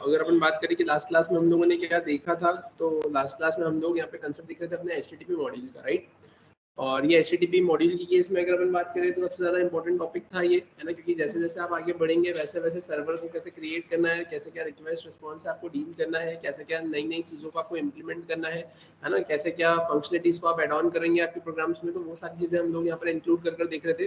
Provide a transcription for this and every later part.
अगर अपन बात करें कि लास्ट क्लास में हम लोगों ने क्या देखा था, तो लास्ट क्लास में हम लोग यहाँ पे कंसेप्ट दिख रहे थे अपने HTTP मॉड्यूल का, राइट। और ये HTTP मॉड्यूल की केस में अगर अपन बात करें तो सबसे ज़्यादा इंपॉर्टेंट टॉपिक था ये, है ना, क्योंकि जैसे जैसे आप आगे बढ़ेंगे वैसे वैसे सर्वर को कैसे क्रिएट करना है, कैसे क्या रिक्वेस्ट रिस्पॉन्स आपको डील करना है, कैसे क्या नई नई चीज़ों को आपको इम्प्लीमेंट करना है ना, कैसे क्या फंक्शनलिटीज़ को आप एड ऑन करेंगे आपके प्रोग्राम्स में, तो वो सारी चीज़ें हम लोग यहाँ पर इंक्लूड कर देख रहे थे।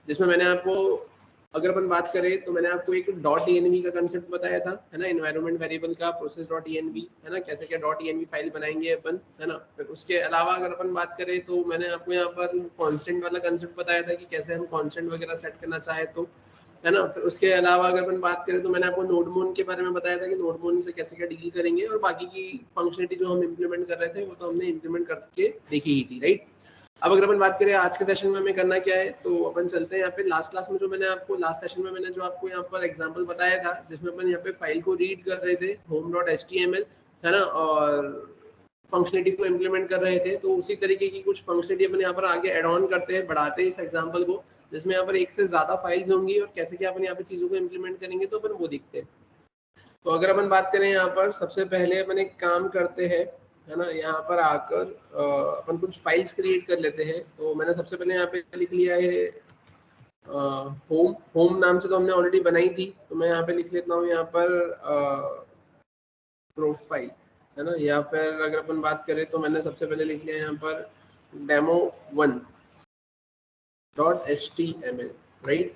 जिसमें मैंने आपको, अगर अपन बात करें तो मैंने आपको एक .env का कंसेप्ट बताया था, है ना, एनवायरनमेंट वेरिएबल का process.env, है ना, कैसे क्या .env फाइल बनाएंगे अपन, है ना। फिर उसके अलावा अगर अपन बात करें तो मैंने आपको यहाँ पर कांस्टेंट वाला कंसेप्ट बताया था कि कैसे हम कांस्टेंट वगैरह सेट करना चाहे तो, है ना। फिर उसके अलावा अगर अपन बात करें तो मैंने आपको नोडमोन के बारे में बताया था कि नोडमोन से कैसे क्या डील करेंगे, और बाकी की फंक्शनलिटी जो हम इम्प्लीमेंट कर रहे थे वो तो हमने इम्प्लीमेंट करके देखी ही थी, राइट। अब अगर अपन बात करें आज के सेशन में हमें करना क्या है, तो अपन चलते हैं यहाँ पे लास्ट क्लास में जो मैंने आपको लास्ट सेशन में मैंने जो आपको यहाँ पर एग्जांपल बताया था, जिसमें अपन यहाँ पे फाइल को रीड कर रहे थे home.html, है ना, और फंक्शनलिटी को इम्प्लीमेंट कर रहे थे, तो उसी तरीके की कुछ फंक्शनलिटी अपन यहाँ पर आगे एड ऑन करते हैं, बढ़ाते हैं इस एग्जाम्पल को, जिसमें यहाँ पर एक से ज्यादा फाइल्स होंगी और कैसे क्या अपन यहाँ पे चीजों को इम्प्लीमेंट करेंगे, तो अपन वो देखते हैं। तो अगर अपन बात करें यहाँ पर सबसे पहले अपन एक काम करते हैं, है ना, यहाँ पर आकर अपन कुछ फाइल्स क्रिएट कर लेते हैं। तो मैंने सबसे पहले यहाँ पे लिख लिया है होम नाम से तो हमने ऑलरेडी बनाई थी, तो मैं यहाँ पे लिख लेता हूँ यहाँ पर प्रोफाइल, है ना, या फिर अगर अपन बात करें तो मैंने सबसे पहले लिख लिया यहाँ पर demo1.html, राइट।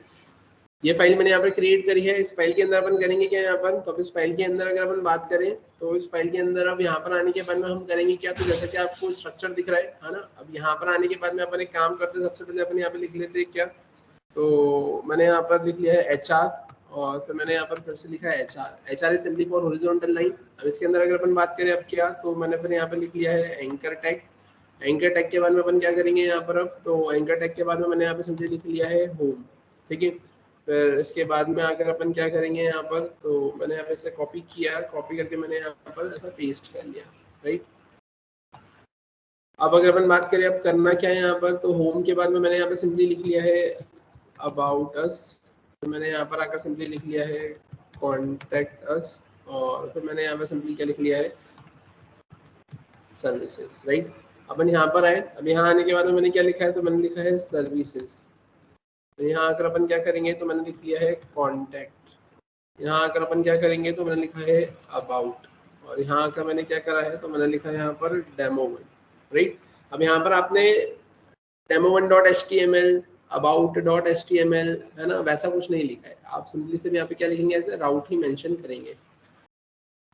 ये फाइल मैंने यहाँ पर क्रिएट करी है। इस फाइल के अंदर अपन करेंगे क्या यहाँ पर, तो अब इस फाइल के अंदर अगर अपन बात करें तो इस फाइल के अंदर अब यहाँ पर आने के बाद में हम करेंगे क्या, तो जैसे कि आपको स्ट्रक्चर दिख रहा है ना, अब यहाँ पर आने के बाद में अपन एक काम करते हैं, सबसे पहले अपन यहाँ पे लिख लेते हैं क्या, तो मैंने यहाँ पर लिख लिया है HR, और फिर मैंने यहाँ पर फिर से लिखा है HR is simply for horizontal line. अब इसके अंदर अगर अपन बात करें अब क्या, तो मैंने फिर यहाँ पे लिख लिया है एंकर टैग। एंकर टैग के बाद में अपन क्या करेंगे यहाँ पर, अब तो एंकर टैग के बाद में मैंने यहाँ पे सिंपली लिख लिया है होम, ठीक है। फिर इसके बाद में अगर अपन क्या करेंगे यहाँ पर, तो मैंने यहाँ पे से कॉपी किया, कॉपी करके मैंने यहाँ पर ऐसा पेस्ट कर लिया, राइट। अब अगर अपन बात करें अब करना क्या है यहाँ पर, तो होम के बाद में मैंने यहाँ पे सिंपली लिख लिया है अबाउट अस, तो मैंने यहाँ पर आकर सिंपली लिख लिया है कॉन्टैक्ट अस, और फिर मैंने यहाँ पे सिंपली क्या लिख लिया है सर्विसेज, राइट। अपन यहाँ पर आए, अब यहाँ आने के बाद में मैंने क्या लिखा है, तो मैंने लिखा है सर्विसेज। तो यहाँ आकर अपन क्या करेंगे, तो मैंने लिख लिया है कॉन्टैक्ट। यहाँ आकर अपन क्या करेंगे, तो मैंने लिखा है अबाउट, और यहाँ आकर मैंने क्या करा है, तो मैंने लिखा है यहाँ पर डेमो1, राइट। अब यहाँ पर आपने demo1.html about.html, है ना, वैसा कुछ नहीं लिखा है, आप सिंपली सिर्फ यहाँ पे क्या लिखेंगे, ऐसे राउट ही मेंशन करेंगे।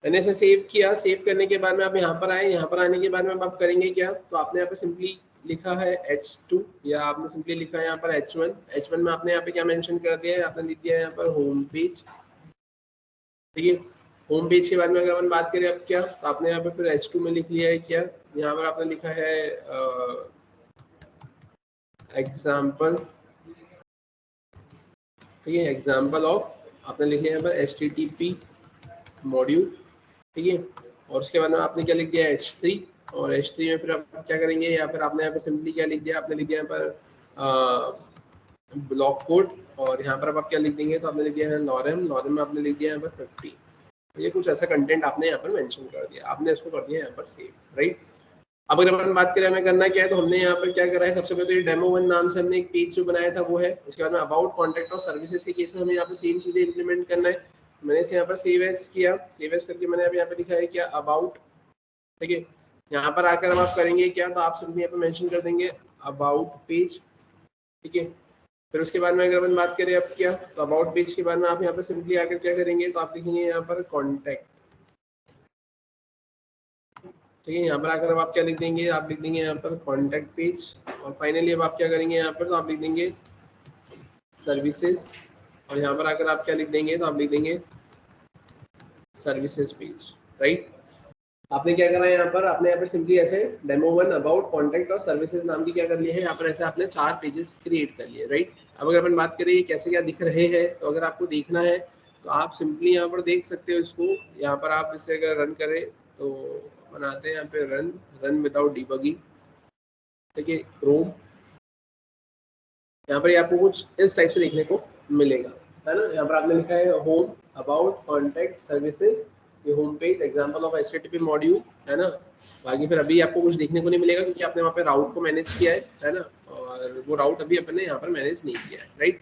मैंने इसे सेव किया, सेव करने के बाद में आप यहाँ पर आए, यहाँ पर आने के बाद में आप करेंगे क्या, तो आपने यहाँ पे सिंपली लिखा है H2, या आपने सिंपली लिखा है यहाँ पर H1 में आपने यहाँ पे क्या मेंशन कर दिया है, आपने लिख दिया है यहाँ पर होम पेज, ठीक है। होम पेज के बाद में अगर अपन बात करें अब क्या, तो आपने यहाँ पे फिर H2 में लिख लिया है क्या, यहाँ पर आपने लिखा है एग्जाम्पल, ठीक है, एग्जाम्पल ऑफ, आपने लिख लिया यहाँ पर HTTP मॉड्यूल, ठीक है। और उसके बाद में आपने क्या लिख दिया H3, और H3 में फिर आप क्या करेंगे, या फिर आपने यहाँ पे सिंपली क्या लिख दिया, आपने लिख दिया यहाँ पर ब्लॉक कोड, और यहाँ पर आप क्या लिख देंगे, तो आपने लिख दिया है लॉरेम में आपने लिख दिया यहाँ पर 50, ये कुछ ऐसा कंटेंट आपने यहाँ पर मेंशन कर दिया, आपने इसको कर दिया यहाँ पर सेव, राइट। अब अगर अपन बात करें हमें करना क्या है, तो हमने यहाँ पर क्या करा है, सबसे पहले तो ये डेमो1 नाम से हमने एक पेज जो बनाया था वो है। उसके बाद में अबाउट, कॉन्टैक्ट और सर्विसेज के केस में हमें यहाँ पे सेम चीजें इंप्लीमेंट करना है। मैंने इसे यहाँ पर सेव एज किया, सेव एज करके मैंने अभी यहाँ पे लिखा है क्या अबाउट, ठीक है। यहाँ पर आकर हम आप करेंगे क्या, तो आप सिंपली यहाँ पे मेंशन कर देंगे अबाउट पेज, ठीक है। फिर उसके बाद में अगर अपन बात करें अब क्या, तो अबाउट पेज के बाद में आप यहाँ पे सिंपली आकर क्या करेंगे, तो आप लिखेंगे यहाँ पर कॉन्टैक्ट, ठीक है। यहाँ पर आकर अब आप क्या लिख देंगे, आप लिख देंगे यहाँ पर कॉन्टैक्ट पेज, और फाइनली अब आप क्या करेंगे यहाँ पर, तो आप लिख देंगे सर्विसेज, और यहाँ पर आकर आप क्या लिख देंगे, तो आप लिख देंगे सर्विसेज पेज, राइट। आपने क्या करा है यहाँ पर, आपने यहाँ पर सिंपली ऐसे डेमो1 अबाउट, कॉन्टैक्ट और सर्विसेज नाम की क्या कर लिए है, यहाँ पर ऐसे आपने 4 पेजेस क्रिएट कर लिए, राइट। अब अगर अपन बात करें कैसे क्या दिख रहे हैं, तो अगर आपको देखना है तो आप सिंपली यहाँ पर देख सकते हो इसको, यहाँ पर आप इसे अगर रन करें तो बनाते हैं यहाँ पे रन विदाउट डिबगिंग, ठीक है, क्रोम। यहाँ पर आपको कुछ इस टाइप से देखने को मिलेगा, है ना। यहाँ पर आपने लिखा है होम, अबाउट कॉन्टैक्ट सर्विसेज, ये home page, example of HTTP module, है ना। बाकी फिर अभी आपको कुछ देखने को नहीं मिलेगा क्योंकि आपने वहाँ पे राउट को मैनेज किया है ना, और वो राउट अभी अपने यहाँ पर मैनेज नहीं किया है, राइट।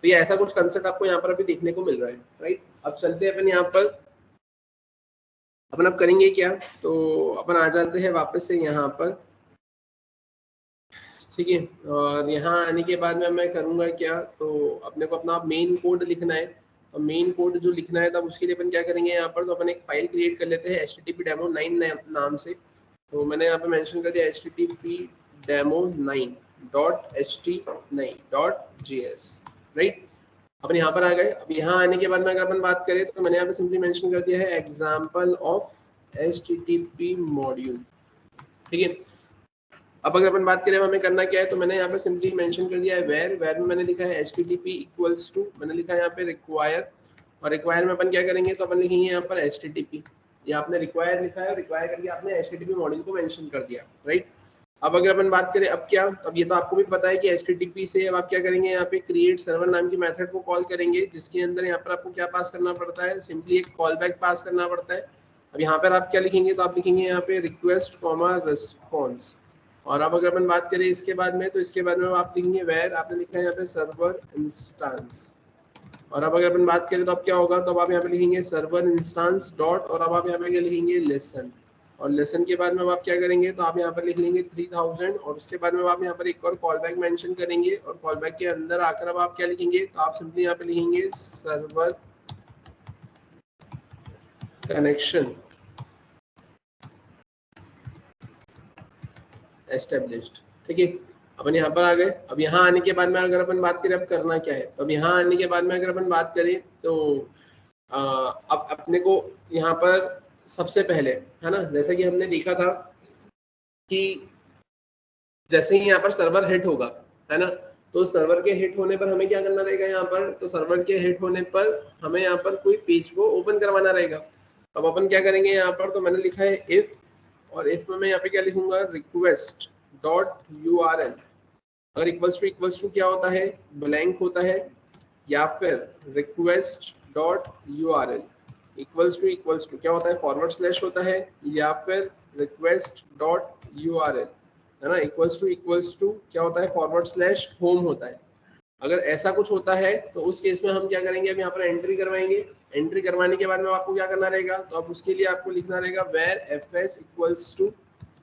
तो ये ऐसा कुछ कंसेप्ट आपको यहाँ पर अभी देखने को मिल रहा है, राइट। अब चलते हैं अपन यहाँ पर, अपन अब करेंगे क्या, तो अपन आ जाते हैं वापस से यहाँ पर, ठीक है। और यहाँ आने के बाद में मैं करूँगा क्या, तो अपने को अपना मेन कोड लिखना है। तो मेन कोड जो लिखना है तब उसके लिए अपन क्या करेंगे यहाँ पर, तो अपन एक फाइल क्रिएट कर लेते हैं http demo 9 नाम से। तो मैंने यहाँ पे मेंशन कर दिया http demo 9.ht9.js, राइट। अपन यहाँ पर आ गए। अब यहाँ आने के बाद में अगर अपन बात करें तो मैंने यहाँ पे सिंपली मेंशन कर दिया है एग्जाम्पल ऑफ http मॉड्यूल, ठीक है। अब अगर अपन बात करें हमें करना क्या है, तो मैंने यहाँ पे सिंपली मेंशन कर दिया है वेयर में मैंने लिखा है http इक्वल्स टू, मैंने लिखा है यहाँ पे रिक्वायर, और रिक्वायर में अपन क्या करेंगे, तो अपन लिखेंगे यहाँ पर http, ये आपने रिक्वायर लिखा है, रिक्वायर करके आपने http मॉड्यूल को मेंशन कर दिया, राइट। अब अगर अपन बात करें अब क्या, अब ये तो आपको भी पता है कि http से अब आप क्या करेंगे, यहाँ पे क्रिएट सर्वर नाम की मेथड को कॉल करेंगे, जिसके अंदर यहाँ पर आपको क्या पास करना पड़ता है, सिंपली एक कॉल बैक पास करना पड़ता है। अब यहाँ पर आप क्या लिखेंगे, तो आप लिखेंगे यहाँ पे रिक्वेस्ट कॉमा रिस्पॉन्स, और अब अगर अपन बात करें इसके बाद में, तो इसके बाद में आप लिखेंगे वेयर, आपने लिखा है यहाँ पे सर्वर इंस्टेंस, और अब अगर अपन बात करें तो अब क्या होगा, तो अब आप यहाँ पे लिखेंगे सर्वर इंस्टेंस डॉट, और अब आप यहाँ पे क्या लिखेंगे लिसन, और लेसन के बाद में आप क्या करेंगे, तो आप यहाँ पर लिख लेंगे 3000, और उसके बाद में आप यहाँ पर एक और कॉल बैक मेंशन करेंगे, और कॉल बैक के अंदर आकर अब आप क्या लिखेंगे, तो आप सिंपली यहाँ पे लिखेंगे सर्वर कनेक्शन एस्टेब्लिश्ड, ठीक है। अपन यहाँ पर आ गए। अब यहाँ आने के बाद में अगर अपन बात करें अब करना क्या है, तो अब यहाँ आने के बाद में अगर अपन बात करें तो अब अपने को यहाँ पर सबसे पहले, है ना, जैसा कि हमने देखा था कि जैसे ही यहाँ पर सर्वर हिट होगा, है ना, तो सर्वर के हिट होने पर हमें क्या करना रहेगा यहाँ पर, तो सर्वर के हिट होने पर हमें यहाँ पर कोई पेज को ओपन करवाना रहेगा। अब अपन क्या करेंगे यहाँ पर, तो मैंने लिखा है इफ, और इफ में मैं यहाँ पे क्या लिखूंगा, रिक्वेस्ट डॉट URL, अगर इक्वल्स टू क्या होता है, ब्लैंक होता है, या फिर request dot URL equals to क्या होता है, फॉरवर्ड स्लैश होता है, या फिर रिक्वेस्ट डॉट URL, है ना, इक्वल्स टू क्या होता है, फॉरवर्ड स्लैश होम होता है। अगर ऐसा कुछ होता है तो उस केस में हम क्या करेंगे, अब यहाँ पर एंट्री करवाएंगे। एंट्री करवाने के बाद में आपको क्या करना रहेगा, तो अब उसके लिए आपको लिखना रहेगा where fs equals to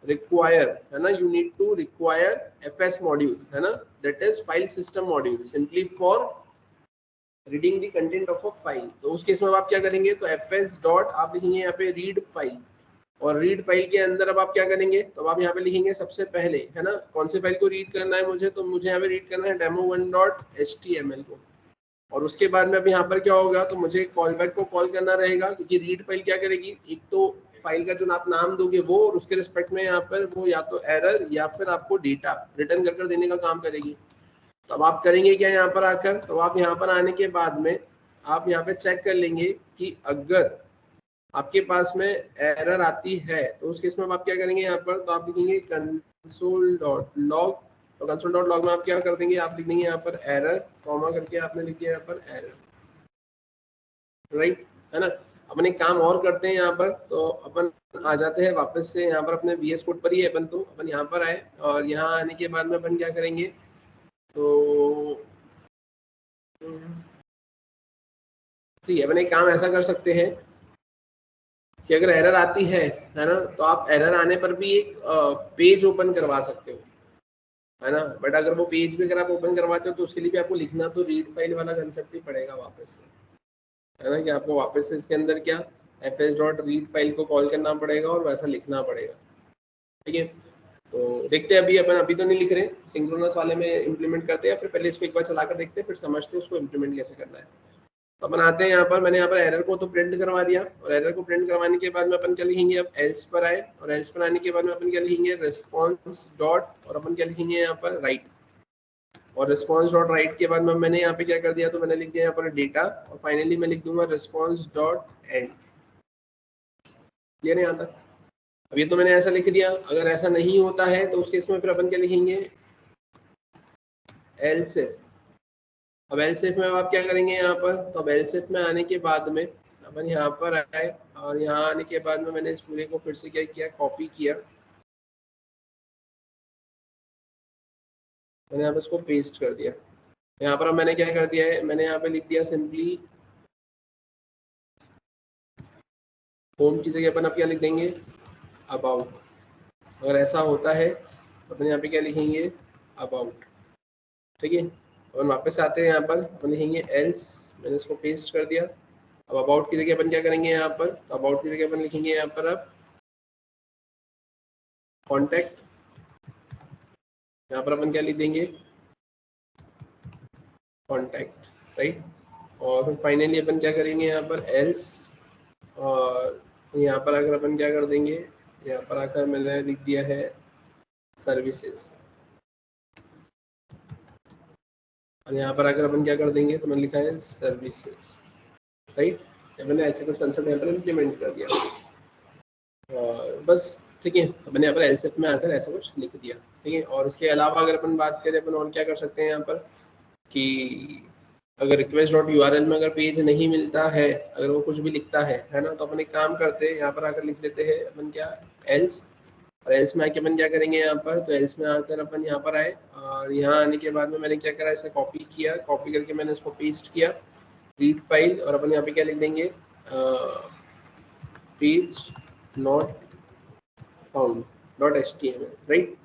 require, है ना, you need to require fs module, है ना, that is file system module, simply for reading the content of a file. तो उस केस में आप क्या करेंगे, तो fs डॉट आप लिखेंगे यहाँ पे रीड फाइल, और रीड फाइल के अंदर अब आप क्या करेंगे, तो आप यहाँ पे लिखेंगे सबसे पहले, है ना, कौन से फाइल को रीड करना है मुझे, तो मुझे यहाँ पे रीड करना है demo1.html को, और उसके बाद में अब यहाँ पर क्या होगा, तो मुझे कॉल बैक को कॉल करना रहेगा, क्योंकि रीड फाइल क्या करेगी, एक तो फाइल का जो आप नाम दोगे वो, और उसके रिस्पेक्ट में यहाँ पर वो या तो एरर या फिर आपको डेटा रिटर्न कर देने का काम करेगी। तो अब आप करेंगे क्या यहाँ पर आकर, तो आप यहाँ पर आने के बाद में आप यहाँ पे चेक कर लेंगे कि अगर आपके पास में एरर आती है तो उस केस में आप क्या करेंगे यहाँ पर, तो आप लिखेंगे console.log, तो console.log में आप क्या कर देंगे, आप लिख देंगे यहाँ पर एरर, कॉमा करके आपने लिख दिया यहाँ पर एरर, राइट, है ना। अपन एक काम और करते हैं यहाँ पर, तो अपन आ जाते हैं वापस से यहाँ पर अपने VS कोड पर ही है अपन, तो अपन यहाँ पर आए, और यहाँ आने के बाद में अपन क्या करेंगे, तो ठीक है, अपन एक काम ऐसा कर सकते हैं कि अगर एरर आती है ना, तो आप एरर आने पर भी एक पेज ओपन करवा सकते हो, है ना, बट अगर वो पेज भी अगर आप ओपन करवाते हो तो उसके लिए भी आपको लिखना तो रीड फाइल वाला कंसेप्ट ही पड़ेगा वापस से, है ना, कि आपको वापस से इसके अंदर क्या fs डॉट रीड फाइल को कॉल करना पड़ेगा और वैसा लिखना पड़ेगा, ठीक है। तो देखते हैं, अभी अपन अभी तो नहीं लिख रहे, सिंक्रोनस वाले में इम्प्लीमेंट करते हैं, फिर पहले इसको एक बार चला कर देखते हैं, फिर समझते हैं उसको इम्प्लीमेंट कैसे करना है। तो अपन आते हैं यहाँ पर, मैंने यहाँ पर एरर को तो प्रिंट करवा दिया, और एरर को प्रिंट करवाने के बाद में अपन क्या लिखेंगे, अब एल्स पर आए, और एल्स पर आने के बाद में अपन क्या लिखेंगे, रिस्पॉन्स डॉट, और अपन क्या लिखेंगे यहाँ पर राइट, और रिस्पॉन्स डॉट राइट के बाद में मैंने यहाँ पे क्या कर दिया, तो मैंने लिख दिया यहाँ पर डेटा, और फाइनली मैं लिख दूंगा रिस्पॉन्स डॉट एंड। क्लियर है यहाँ तक? अब ये तो मैंने ऐसा लिख दिया, अगर ऐसा नहीं होता है तो उस केस में फिर अपन क्या लिखेंगे, एल्स इफ, अब एल सेफ में आप क्या करेंगे यहाँ पर, तो अब एल सेफ में आने के बाद में अपन यहाँ पर आए और यहाँ आने के बाद में मैंने इस पूरे को फिर से क्या किया, कॉपी किया, मैंने यहाँ पर इसको पेस्ट कर दिया। यहाँ पर अब मैंने क्या कर दिया है, मैंने यहाँ पे लिख दिया सिंपली होम की जगह अपन अब क्या लिख देंगे, अबाउट। अगर ऐसा होता है तो अपन यहाँ पे क्या लिखेंगे, अबाउट। ठीक है, अपन वापस आते हैं यहाँ पर, अपन लिखेंगे एल्स, मैंने इसको पेस्ट कर दिया। अब अबाउट की जगह अपन क्या करेंगे यहाँ पर, तो अबाउट की जगह अपन लिखेंगे यहाँ पर अब कॉन्टैक्ट। यहाँ पर अपन क्या लिख देंगे, कॉन्टैक्ट, राइट। और फिर फाइनली अपन क्या करेंगे यहाँ पर एल्स, और यहाँ पर अगर अपन क्या कर देंगे, यहाँ पर आकर मैंने लिख दिया है सर्विसेज, और यहाँ पर अगर अपन क्या कर देंगे तो मैंने लिखा है सर्विसेज, राइट। मैंने ऐसे कुछ कंसेप्ट यहाँ पर इम्प्लीमेंट कर दिया और बस, ठीक है। मैंने यहाँ पर एलसेफ में आकर ऐसा कुछ लिख दिया, ठीक है। और इसके अलावा अगर अपन बात करें अपन और क्या कर सकते हैं यहाँ पर, कि अगर रिक्वेस्ट डॉट यूआरएल में अगर पेज नहीं मिलता है, अगर वो कुछ भी लिखता है ना, तो अपन एक काम करते हैं, यहाँ पर आकर लिख लेते हैं अपन क्या, एल्स। और एल्स में आके अपन क्या करेंगे यहाँ पर, तो एल्स में आकर अपन यहाँ पर आए और यहाँ आने के बाद में मैंने क्या करा, ऐसा कॉपी किया, कॉपी करके मैंने इसको पेस्ट किया, रीड फाइल, और अपन यहाँ पे क्या लिख देंगे, page not found dot HTML, right,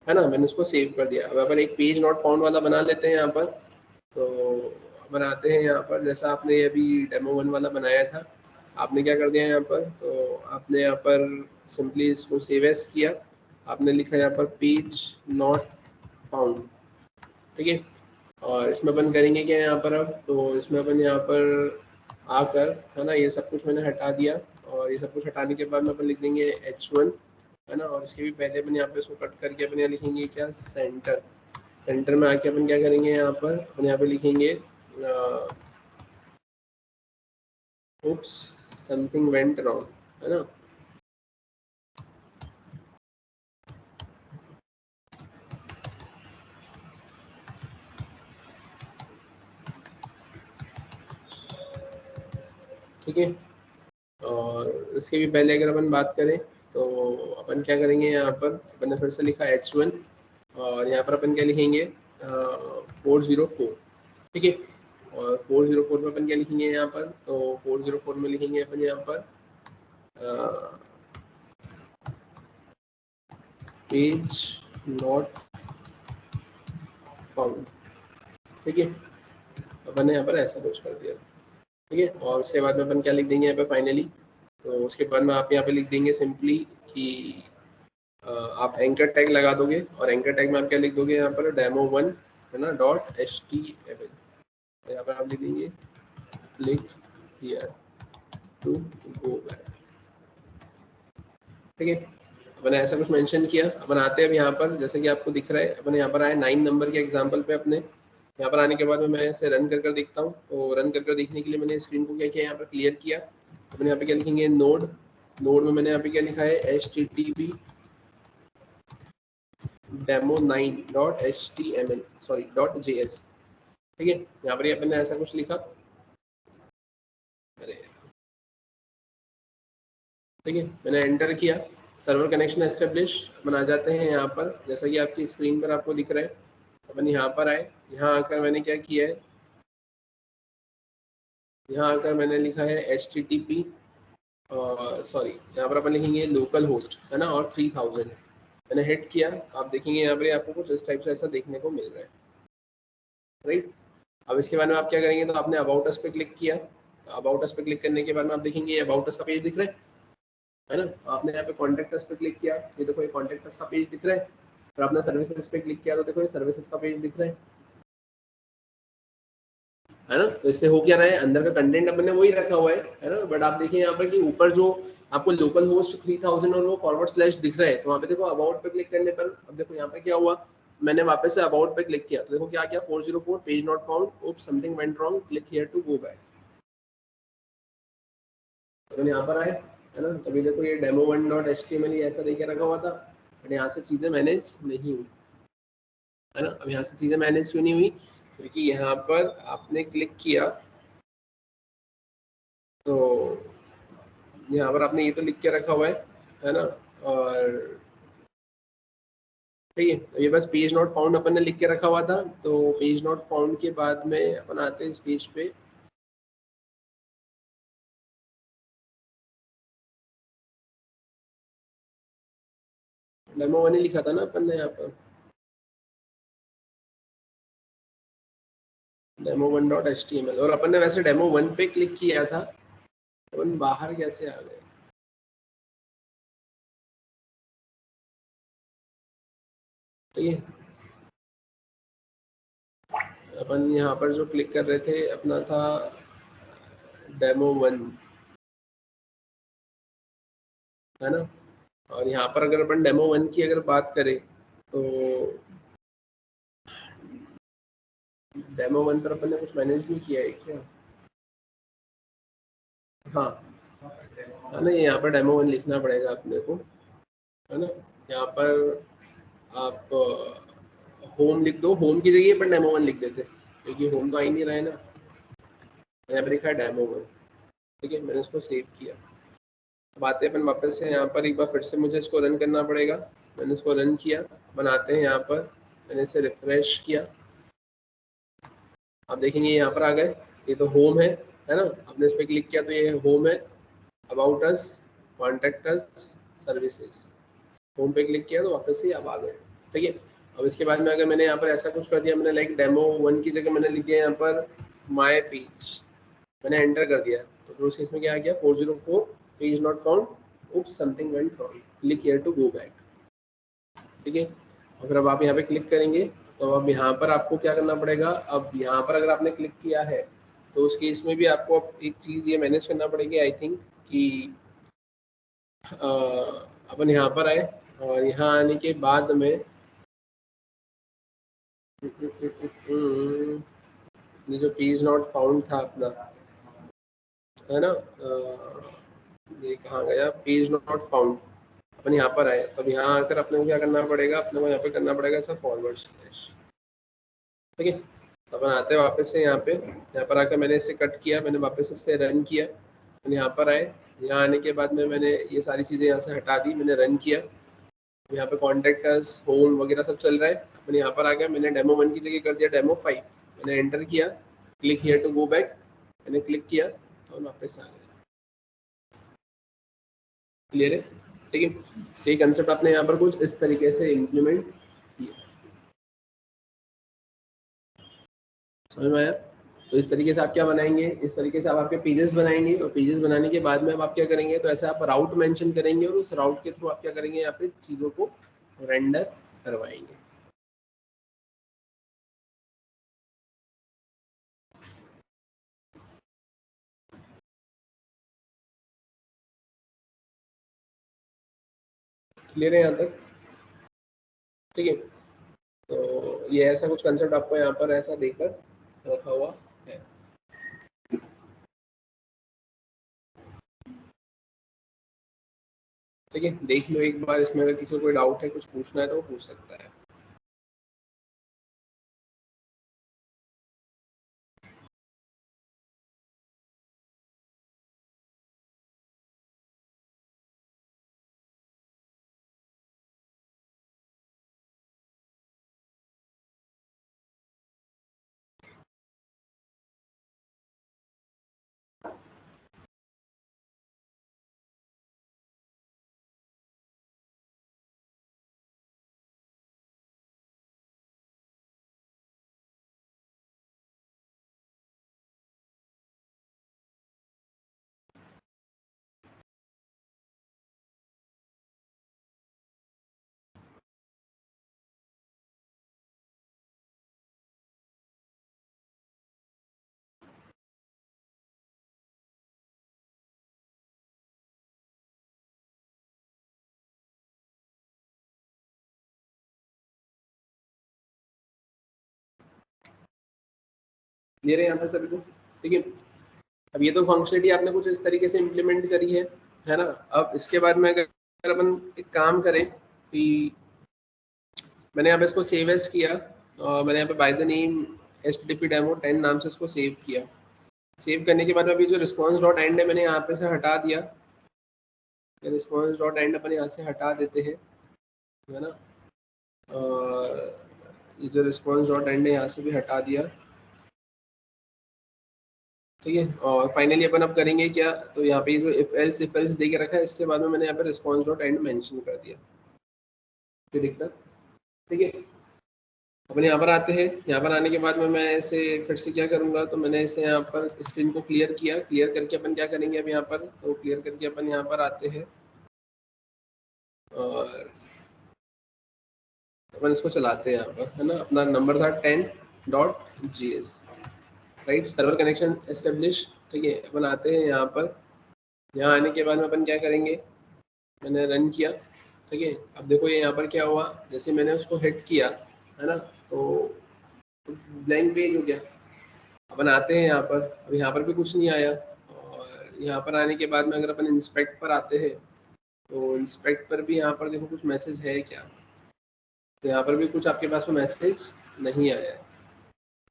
है ना। मैंने उसको सेव कर दिया। अब अपन एक पेज नॉट फाउंड वाला बना लेते हैं यहाँ पर, तो बनाते हैं यहाँ पर, जैसा आपने अभी डेमो 1 वाला बनाया था, आपने क्या कर दिया यहाँ पर, तो आपने यहाँ पर सिंपली इसको सेव एज किया, आपने लिखा यहाँ पर पेज नॉट फाउंड, ठीक है। और इसमें अपन करेंगे क्या यहाँ पर, अब तो इसमें अपन यहाँ पर आकर, है ना, ये सब कुछ मैंने हटा दिया, और ये सब कुछ हटाने के बाद में अपन लिख देंगे H1, है ना। और इसके भी पहले अपन यहाँ पे इसको कट करके अपन यहाँ लिखेंगे क्या, सेंटर। सेंटर में आके अपन क्या करेंगे यहाँ पर, अपन यहाँ पे लिखेंगे oops something went wrong, है ना। ठीक है, और इसके भी पहले अगर अपन बात करें तो अपन क्या करेंगे यहाँ पर, अपन ने फिर से लिखा H1, और यहाँ पर अपन क्या लिखेंगे 404, ठीक है। और 404 में अपन क्या लिखेंगे यहाँ पर, तो 404 में लिखेंगे अपन यहाँ पर पेज नॉट फाउंड, ठीक है। अपन ने यहाँ पर ऐसा कुछ कर दिया, ठीक है। और उसके बाद में अपन क्या लिख देंगे यहाँ पे फाइनली, तो उसके बाद में आप यहाँ पे लिख देंगे सिंपली कि आप एंकर टैग लगा दोगे, और एंकर टैग में आप क्या लिख दोगे यहाँ पर, demo1, है ना, .html। यहाँ पर आप लिख देंगे click here to go back, ठीक है। अपन ऐसा कुछ मेंशन किया। अपन आते हैं अब यहाँ पर, जैसे कि आपको दिख रहा है, अपन यहाँ पर आए 9 नंबर के एग्जाम्पल पे अपने। यहाँ पर आने के बाद में मैं इसे रन कर देखता हूँ, तो रन कर देखने के लिए मैंने स्क्रीन को क्या किया, यहाँ पर क्लियर किया। अपन यहाँ पे क्या लिखेंगे, नोड। नोड में मैंने यहाँ पे क्या लिखा है, http demo9.html सॉरी .js, ठीक है। यहाँ पर अपन ने ऐसा कुछ लिखा, अरे ठीक है, मैंने एंटर किया, सर्वर कनेक्शन एस्टेब्लिश। अपन आ जाते हैं यहाँ पर, जैसा कि आपकी स्क्रीन पर आपको दिख रहा है। अपन यहाँ पर आए, यहाँ आकर मैंने क्या किया है, यहाँ आकर मैंने लिखा है http सॉरी, यहाँ पर अपन लिखेंगे लोकल होस्ट, है ना, और 3000 मैंने हिट किया। आप देखेंगे यहाँ पर आपको कुछ इस टाइप से ऐसा देखने को मिल रहा है, राइट। अब इसके बाद में आप क्या करेंगे, तो आपने अबाउट अस पे क्लिक किया। अबाउट अस पे क्लिक करने के बाद में आप देखेंगे अबाउट अस का पेज दिख रहा है ना। आपने यहाँ पे कॉन्टैक्ट अस पे क्लिक किया, ये देखो ये कॉन्टैक्ट अस का पेज दिख रहा है। और आपने सर्विसेज पे क्लिक किया तो देखो ये सर्विसेज का पेज दिख रहा है ना। तो इससे हो क्या रहा है, अंदर का कंटेंट अपन ने वही रखा हुआ है ना। बट आप देखिए यहाँ पर कि ऊपर जो आपको लोकल होस्ट 3000 और वो फॉरवर्ड स्लैश दिख रहा है, तो वहाँ पे देखो अबाउट पे क्लिक करने पर, अब देखो यहाँ पे क्या हुआ, मैंने वापस से अबाउट पे क्लिक किया तो देखो क्या किया, 404 page not found, oops something went wrong, click here to go back. तो यहाँ पर आए, है ना, तभी देखो ये demo1.html ऐसा देके रखा हुआ था, बट यहाँ से चीजें मैनेज नहीं हुई, है ना। अब यहाँ से चीजें मैनेज क्यों नहीं हुई, क्योंकि यहाँ पर आपने क्लिक किया तो यहाँ पर आपने ये तो लिख के रखा हुआ है ना, और ठीक है, ये बस पेज नॉट फाउंड अपन ने लिख के रखा हुआ था। तो पेज नॉट फाउंड के बाद में अपन आते हैं इस पेज पे। डेमो 1 ही लिखा था ना अपन ने यहाँ पर, demo1.html, और अपन ने वैसे डेमो 1 पे क्लिक किया था। अपन बाहर कैसे आ गए? ठीक है, अपन यहाँ पर जो क्लिक कर रहे थे अपना था डेमो 1, है ना। और यहाँ पर अगर अपन डेमो 1 की अगर बात करें तो डेमो 1 पर अपन ने कुछ मैनेज नहीं किया है क्या? हाँ, है ना, यहाँ पर डेमो 1 लिखना पड़ेगा अपने को, है ना। यहाँ पर आप होम लिख दो, होम की जगह पर डेमो 1 लिख देते, क्योंकि होम तो आ ही नहीं रहा है ना। यहाँ पर लिखा है डेमो 1, ठीक है, मैंने इसको सेव किया। अब आते हैं अपन वापस से यहाँ पर, एक बार फिर से मुझे इसको रन करना पड़ेगा। मैंने इसको रन किया, बनाते हैं यहाँ पर, मैंने इसे रिफ्रेश किया, आप देखेंगे यहाँ पर आ गए, ये तो होम है ना। आपने इस पर क्लिक किया तो ये होम है, about us, contact us, services, home पे क्लिक किया तो वापस से आप आ गए, ठीक है। अब इसके बाद में अगर मैंने यहाँ पर ऐसा कुछ कर दिया, मैंने लाइक डेमो 1 की जगह मैंने लिख दिया यहाँ पर माई पेज, मैंने एंटर कर दिया, तो उस केस में क्या आ गया, 404 page not found, oops something went wrong, click here to go back, ठीक है। और फिर अब आप यहाँ पे क्लिक करेंगे तो अब यहाँ पर आपको क्या करना पड़ेगा, अब यहाँ पर अगर आपने क्लिक किया है तो उस केस में भी आपको अब एक चीज़ ये मैनेज करना पड़ेगी आई थिंक, कि अपन यहाँ पर आए और यहाँ आने के बाद में ये जो पेज नॉट फाउंड था अपना, है ना, ये कहाँ गया, पेज नॉट फाउंड, अपन यहाँ पर आए, तब यहाँ आकर अपने को क्या करना पड़ेगा, अपने को यहाँ पे करना पड़ेगा ऐसा फॉरवर्ड स्लैश, ठीक है। तो अपन आते हैं वापस से यहाँ पर आकर मैंने इसे कट किया, मैंने वापस इसे रन किया, मैंने यहाँ पर आए, यहाँ आने के बाद में मैंने ये सारी चीज़ें यहाँ से हटा दी, मैंने रन किया, यहाँ पे कॉन्टेक्टर्स, होम वगैरह सब चल रहा है। अपन यहाँ पर आ गया, मैंने डेमो 1 की जगह कर दिया डेमो 5, मैंने एंटर किया, click here to go back, मैंने क्लिक किया और वापस आ गया, क्लियर है, ठीक है। तो ये कंसेप्ट आपने यहाँ पर कुछ इस तरीके से इम्प्लीमेंट किया, समझ में आया। तो इस तरीके से आप क्या बनाएंगे, इस तरीके से आप आपके पेजेस बनाएंगे, और पेजेस बनाने के बाद में अब आप क्या करेंगे, तो ऐसे आप राउट मेंशन करेंगे और उस राउट के थ्रू आप क्या करेंगे, यहाँ पे चीज़ों को रेंडर करवाएंगे। क्लियर है यहाँ तक, ठीक है। तो ये ऐसा कुछ कंसेप्ट आपको यहाँ पर ऐसा देकर रखा हुआ है। ठीक है, देख लो एक बार, इसमें अगर किसी को कोई डाउट है, कुछ पूछना है तो वो पूछ सकता है। क्लियर है यहाँ तक सभी को, ठीक है। अब ये तो फंक्शनलिटी आपने कुछ इस तरीके से इम्प्लीमेंट करी है ना। अब इसके बाद में अगर अपन एक काम करें कि मैंने यहाँ पे इसको सेव एज किया, और मैंने यहाँ पे by the name HTTP demo 10 नाम से इसको सेव किया। सेव करने के बाद अभी जो रिस्पॉन्स डॉट एंड है मैंने यहाँ पे से हटा दिया। रिस्पॉन्स डॉट एंड अपन यहाँ से हटा देते हैं, है ना। और ये जो रिस्पॉन्स डॉट एंड है यहाँ से भी हटा दिया, ठीक है। और फाइनली अपन अब करेंगे क्या, तो यहाँ पे जो इफ एल्स दे के रखा है, इसके बाद में मैंने यहाँ पे रिस्पॉन्स डॉट एंड मेंशन कर दिया, फिर दिखना, ठीक है। अपन यहाँ पर आते हैं। यहाँ पर आने के बाद में मैं ऐसे फिर से क्या करूँगा, तो मैंने ऐसे यहाँ पर स्क्रीन को क्लियर किया। क्लियर करके अपन क्या करेंगे अब यहाँ पर, तो क्लियर करके अपन यहाँ पर आते हैं और अपन इसको चलाते हैं यहाँ पर, है ना। अपना नंबर था 10.gs, right, server connection establish, ठीक है। अपन आते हैं यहाँ पर। यहाँ आने के बाद में अपन क्या करेंगे, मैंने रन किया, ठीक है। अब देखो ये यहाँ पर क्या हुआ, जैसे मैंने उसको हिट किया, है ना, तो ब्लैंक पेज हो गया। अपन आते हैं यहाँ पर, अब यहाँ पर भी कुछ नहीं आया। और यहाँ पर आने के बाद में अगर अपन इंस्पेक्ट पर आते हैं, तो इंस्पेक्ट पर भी यहाँ पर देखो कुछ मैसेज है क्या, तो यहाँ पर भी कुछ आपके पास में मैसेज नहीं आया है।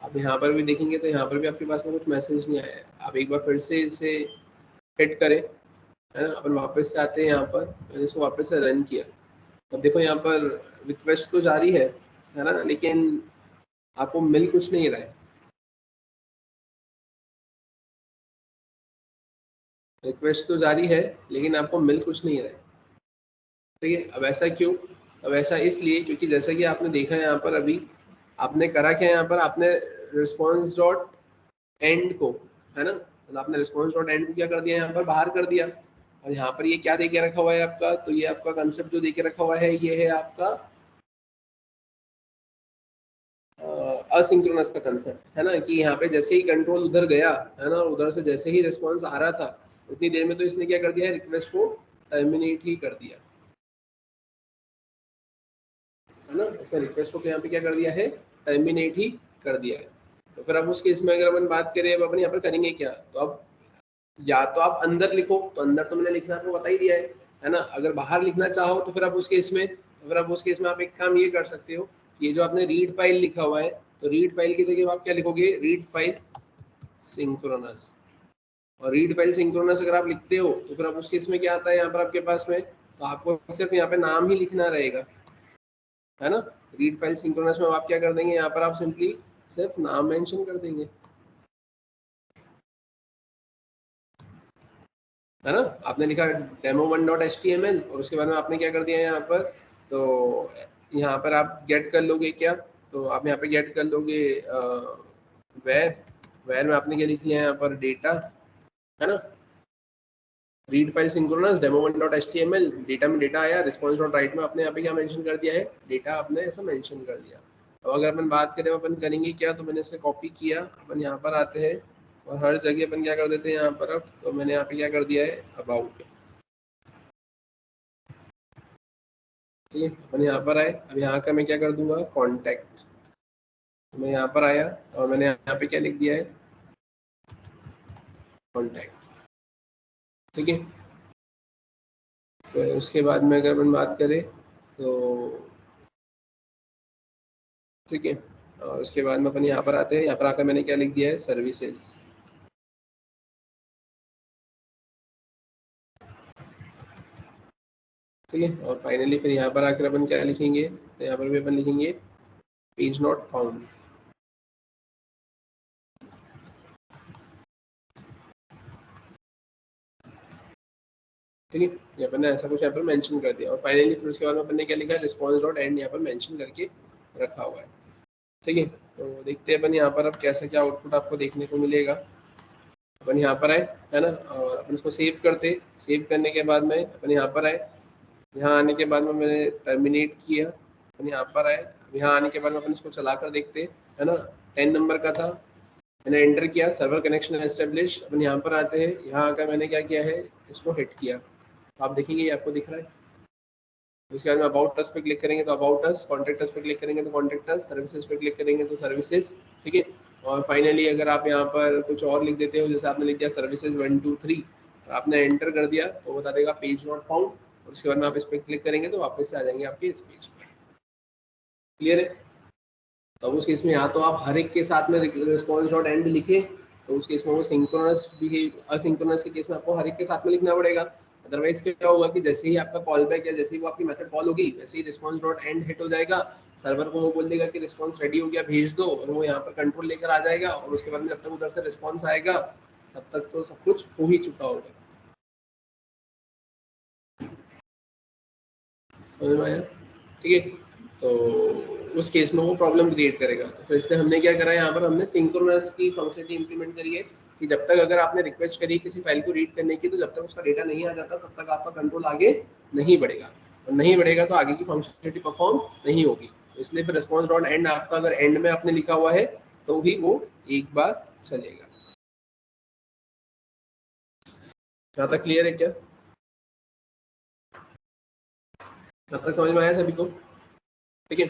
अब यहाँ पर भी देखेंगे तो यहाँ पर भी आपके पास में कुछ मैसेज नहीं आया है। आप एक बार फिर से इसे हिट करें, है ना। अपन वापस से आते हैं यहाँ पर, मैंने इसको वापस से रन किया। अब देखो यहाँ पर रिक्वेस्ट तो जारी है ना, लेकिन आपको मिल कुछ नहीं रहा है। रिक्वेस्ट तो जारी है लेकिन आपको मिल कुछ नहीं रहा है, ठीक है। अब ऐसा क्यों, अब ऐसा इसलिए क्योंकि जैसा कि आपने देखा है यहाँ पर, अभी आपने करा क्या, यहाँ पर आपने रिस्पॉन्स डॉट एंड को, है ना, मतलब आपने रिस्पॉन्स डॉट एंड को क्या कर दिया, यहाँ पर बाहर कर दिया। और यहाँ पर ये क्या दे के रखा हुआ है आपका, तो ये आपका कंसेप्ट जो दे के रखा हुआ है, ये है आपका असिंक्रोनस का कंसेप्ट, है ना, कि यहाँ पे जैसे ही कंट्रोल उधर गया, है ना, उधर से जैसे ही रिस्पॉन्स आ रहा था उतनी देर में तो इसने क्या कर दिया है, रिक्वेस्ट को टर्मिनेट ही कर दिया, है ना। ऐसा रिक्वेस्ट को यहाँ पे क्या कर दिया है, टर्मिनेट ही कर दिया है। तो फिर अब उस केस में अगर अपन बात करें, अब अपन यहाँ पर करेंगे क्या, तो अब या तो आप अंदर लिखो, तो अंदर तो मैंने लिखना आपको बता ही दिया है ना। अगर बाहर लिखना चाहो तो फिर आप उस केस में, तो फिर आप उस केस में आप एक काम ये कर सकते हो, ये जो आपने रीड फाइल लिखा हुआ है, तो रीड फाइल की जगह आप क्या लिखोगे, रीड फाइल सिंक्रोनस। और रीड फाइल सिंक्रोनस अगर आप लिखते हो तो फिर अब उस केस में क्या आता है यहाँ पर आपके पास में, तो आपको सिर्फ यहाँ पे नाम ही लिखना रहेगा, है ना। रीड फाइल सिंक्रोनस में आप क्या कर देंगे, यहाँ पर आप सिंपली सिर्फ नाम मेंशन कर देंगे, है ना। आपने लिखा demo1.html और उसके बाद में आपने क्या कर दिया यहाँ पर, तो यहाँ पर आप गेट कर लोगे क्या, तो आप यहाँ पे गेट कर लोगे वेर, वेर में आपने क्या लिख लिया यहाँ पर, डेटा, है ना। Read file synchronous demo1.html, data में डेटा आया, रिस्पॉन्स डॉट राइट में आपने यहाँ पे क्या मेंशन कर दिया है, डेटा आपने ऐसा मेंशन कर दिया। अब अगर अपन बात करें अपन करेंगे क्या, तो मैंने इसे कॉपी किया, अपन यहाँ पर आते हैं और हर जगह अपन क्या कर देते हैं यहाँ पर, अब तो मैंने यहाँ पे क्या कर दिया है, अबाउट, ठीक है। अपन यहाँ पर आए, अब यहाँ का मैं क्या कर दूंगा, कॉन्टैक्ट। मैं यहाँ पर आया और मैंने यहाँ पे क्या लिख दिया है, कॉन्टैक्ट, ठीक है। तो उसके बाद में अगर अपन बात करें तो ठीक है, और उसके बाद में अपन यहाँ पर आते हैं, यहाँ पर आकर मैंने क्या लिख दिया है, सर्विसेज, ठीक है। और फाइनली फिर यहाँ पर आकर अपन क्या लिखेंगे, तो यहाँ पर भी अपन लिखेंगे पेज नॉट फाउंड, ठीक है। यहाँ पर ने ऐसा कुछ यहाँ पर मेंशन कर दिया। और फाइनली फिर उसके बाद में अपन ने क्या लिखा है, रिस्पॉन्स डॉट एंड यहाँ पर मेंशन करके रखा हुआ है, ठीक है। तो देखते हैं अपन यहाँ पर अब कैसा क्या आउटपुट आपको देखने को मिलेगा। अपन यहाँ पर आए, है ना, और अपन इसको सेव करते, सेव करने के बाद में अपन यहाँ पर आए, यहाँ आने के बाद में मैंने टर्मिनेट किया, अपन यहाँ पर आए, यहाँ आने के बाद में अपन इसको चला कर देखते, है ना। 10 नंबर का था, मैंने एंटर किया, सर्वर कनेक्शन एस्टेब्लिश। अपन यहाँ पर आते हैं, यहाँ आकर मैंने क्या किया है, इसको हिट किया, तो आप देखेंगे ये आपको दिख रहा है। उसके बाद में अबाउट अस पे क्लिक करेंगे तो अबाउट अस, कॉन्टैक्ट अस पे क्लिक करेंगे तो कॉन्टैक्ट अस, सर्विसेज पे क्लिक करेंगे तो सर्विसेज, ठीक है। और फाइनली अगर आप यहाँ पर कुछ और लिख देते हो, जैसे आपने लिख दिया सर्विसेज 1 2 3 और आपने एंटर कर दिया, तो बता देगा पेज नॉट फाउंड। और उसके बाद में आप इस पर क्लिक करेंगे तो वापस से आ जाएंगे आपके इस पेज पर। क्लियर है। तो उस केस में या तो आप हर एक के साथ में रिस्पॉन्स डॉट एंड लिखे, तो उस केस में वो सिंक्रोनस बिहेव, असिंक्रोनस के केस में आपको हर एक के साथ में लिखना पड़ेगा। अदरवाइज क्या होगा कि जैसे ही आपका कॉल बैक या जैसे ही वो आपकी मेथड कॉल होगी वैसे ही रिस्पॉन्स डॉट एंड हिट हो जाएगा, सर्वर को वो बोल देगा कि रिस्पॉन्स रेडी हो गया भेज दो, और वो यहाँ पर कंट्रोल लेकर आ जाएगा, और उसके बाद में जब तक उधर से रिस्पॉन्स आएगा तब तक तो सब कुछ हो ही चुका होगा। समझ में आया? ठीक है, तो उस केस में वो प्रॉब्लम क्रिएट करेगा। तो फिर इसलिए हमने क्या करा, यहाँ पर हमने सिंक्रोनस की फंक्शनलिटी इंप्लीमेंट करी है कि जब तक अगर आपने रिक्वेस्ट करी किसी फाइल को रीड करने की, तो जब तक उसका डेटा नहीं आ जाता तब तक आपका कंट्रोल आगे नहीं बढ़ेगा, और नहीं बढ़ेगा तो आगे की फंक्शनलिटी परफॉर्म नहीं होगी। तो इसलिए फिर रिस्पॉन्स डॉट एंड आपका अगर एंड में आपने लिखा हुआ है तो ही वो एक बार चलेगा। यहाँ तक क्लियर है क्या? यहाँ तक समझ में आया सभी को? ठीक है,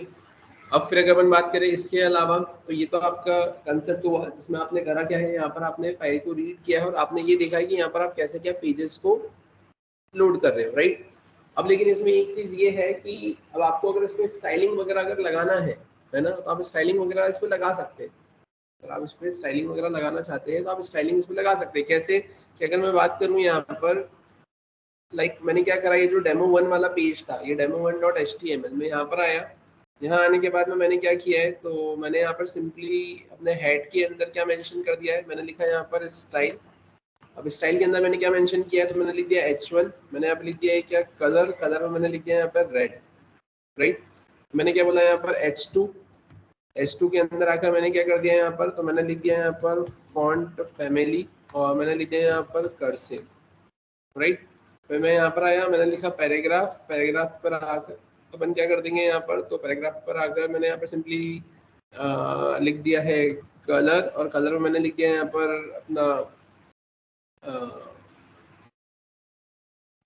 अब फिर अगर अपन बात करें इसके अलावा, तो ये तो आपका कंसेप्ट हुआ जिसमें आपने करा क्या है, यहाँ पर आपने फाइल को रीड किया है और आपने ये देखा है कि यहाँ पर आप कैसे क्या पेजेस को लोड कर रहे हो, राइट। अब लेकिन इसमें एक चीज ये है कि अब आपको अगर इसमें स्टाइलिंग वगैरह अगर लगाना है ना, तो आप स्टाइलिंग वगैरह इस पर लगा सकते हैं। अगर आप इस पर स्टाइलिंग वगैरह लगाना चाहते हैं तो आप स्टाइलिंग इस पर लगा सकते हैं। कैसे कि अगर मैं बात करूँ यहाँ पर, मैंने क्या करा, ये जो डेमो वन वाला पेज था, ये demo one dot H T M L में यहाँ पर आया। यहाँ आने के बाद में मैंने क्या किया है, तो मैंने यहाँ पर सिंपली अपने हेड के अंदर क्या मेंशन कर दिया है, मैंने लिखा है यहाँ पर स्टाइल। अब स्टाइल के अंदर मैंने क्या मेंशन किया है, तो मैंने लिख दिया H1, मैंने यहाँ पर लिख दिया है क्या कलर, कलर में मैंने लिख दिया यहाँ पर रेड, राइट। मैंने क्या बोला यहाँ पर H2, H2 के अंदर आकर मैंने क्या कर दिया यहाँ पर, तो मैंने लिख दिया यहाँ पर फॉन्ट फैमिली, और मैंने लिख दिया यहाँ पर कर्सिव, राइट। फिर मैं यहाँ पर आया, मैंने लिखा पैराग्राफ, पैराग्राफ पर आकर अपन क्या कर देंगे यहाँ पर, तो पैराग्राफ पर आकर मैंने यहाँ पर सिंपली लिख दिया है कलर, और कलर में मैंने लिख दिया यहाँ पर अपना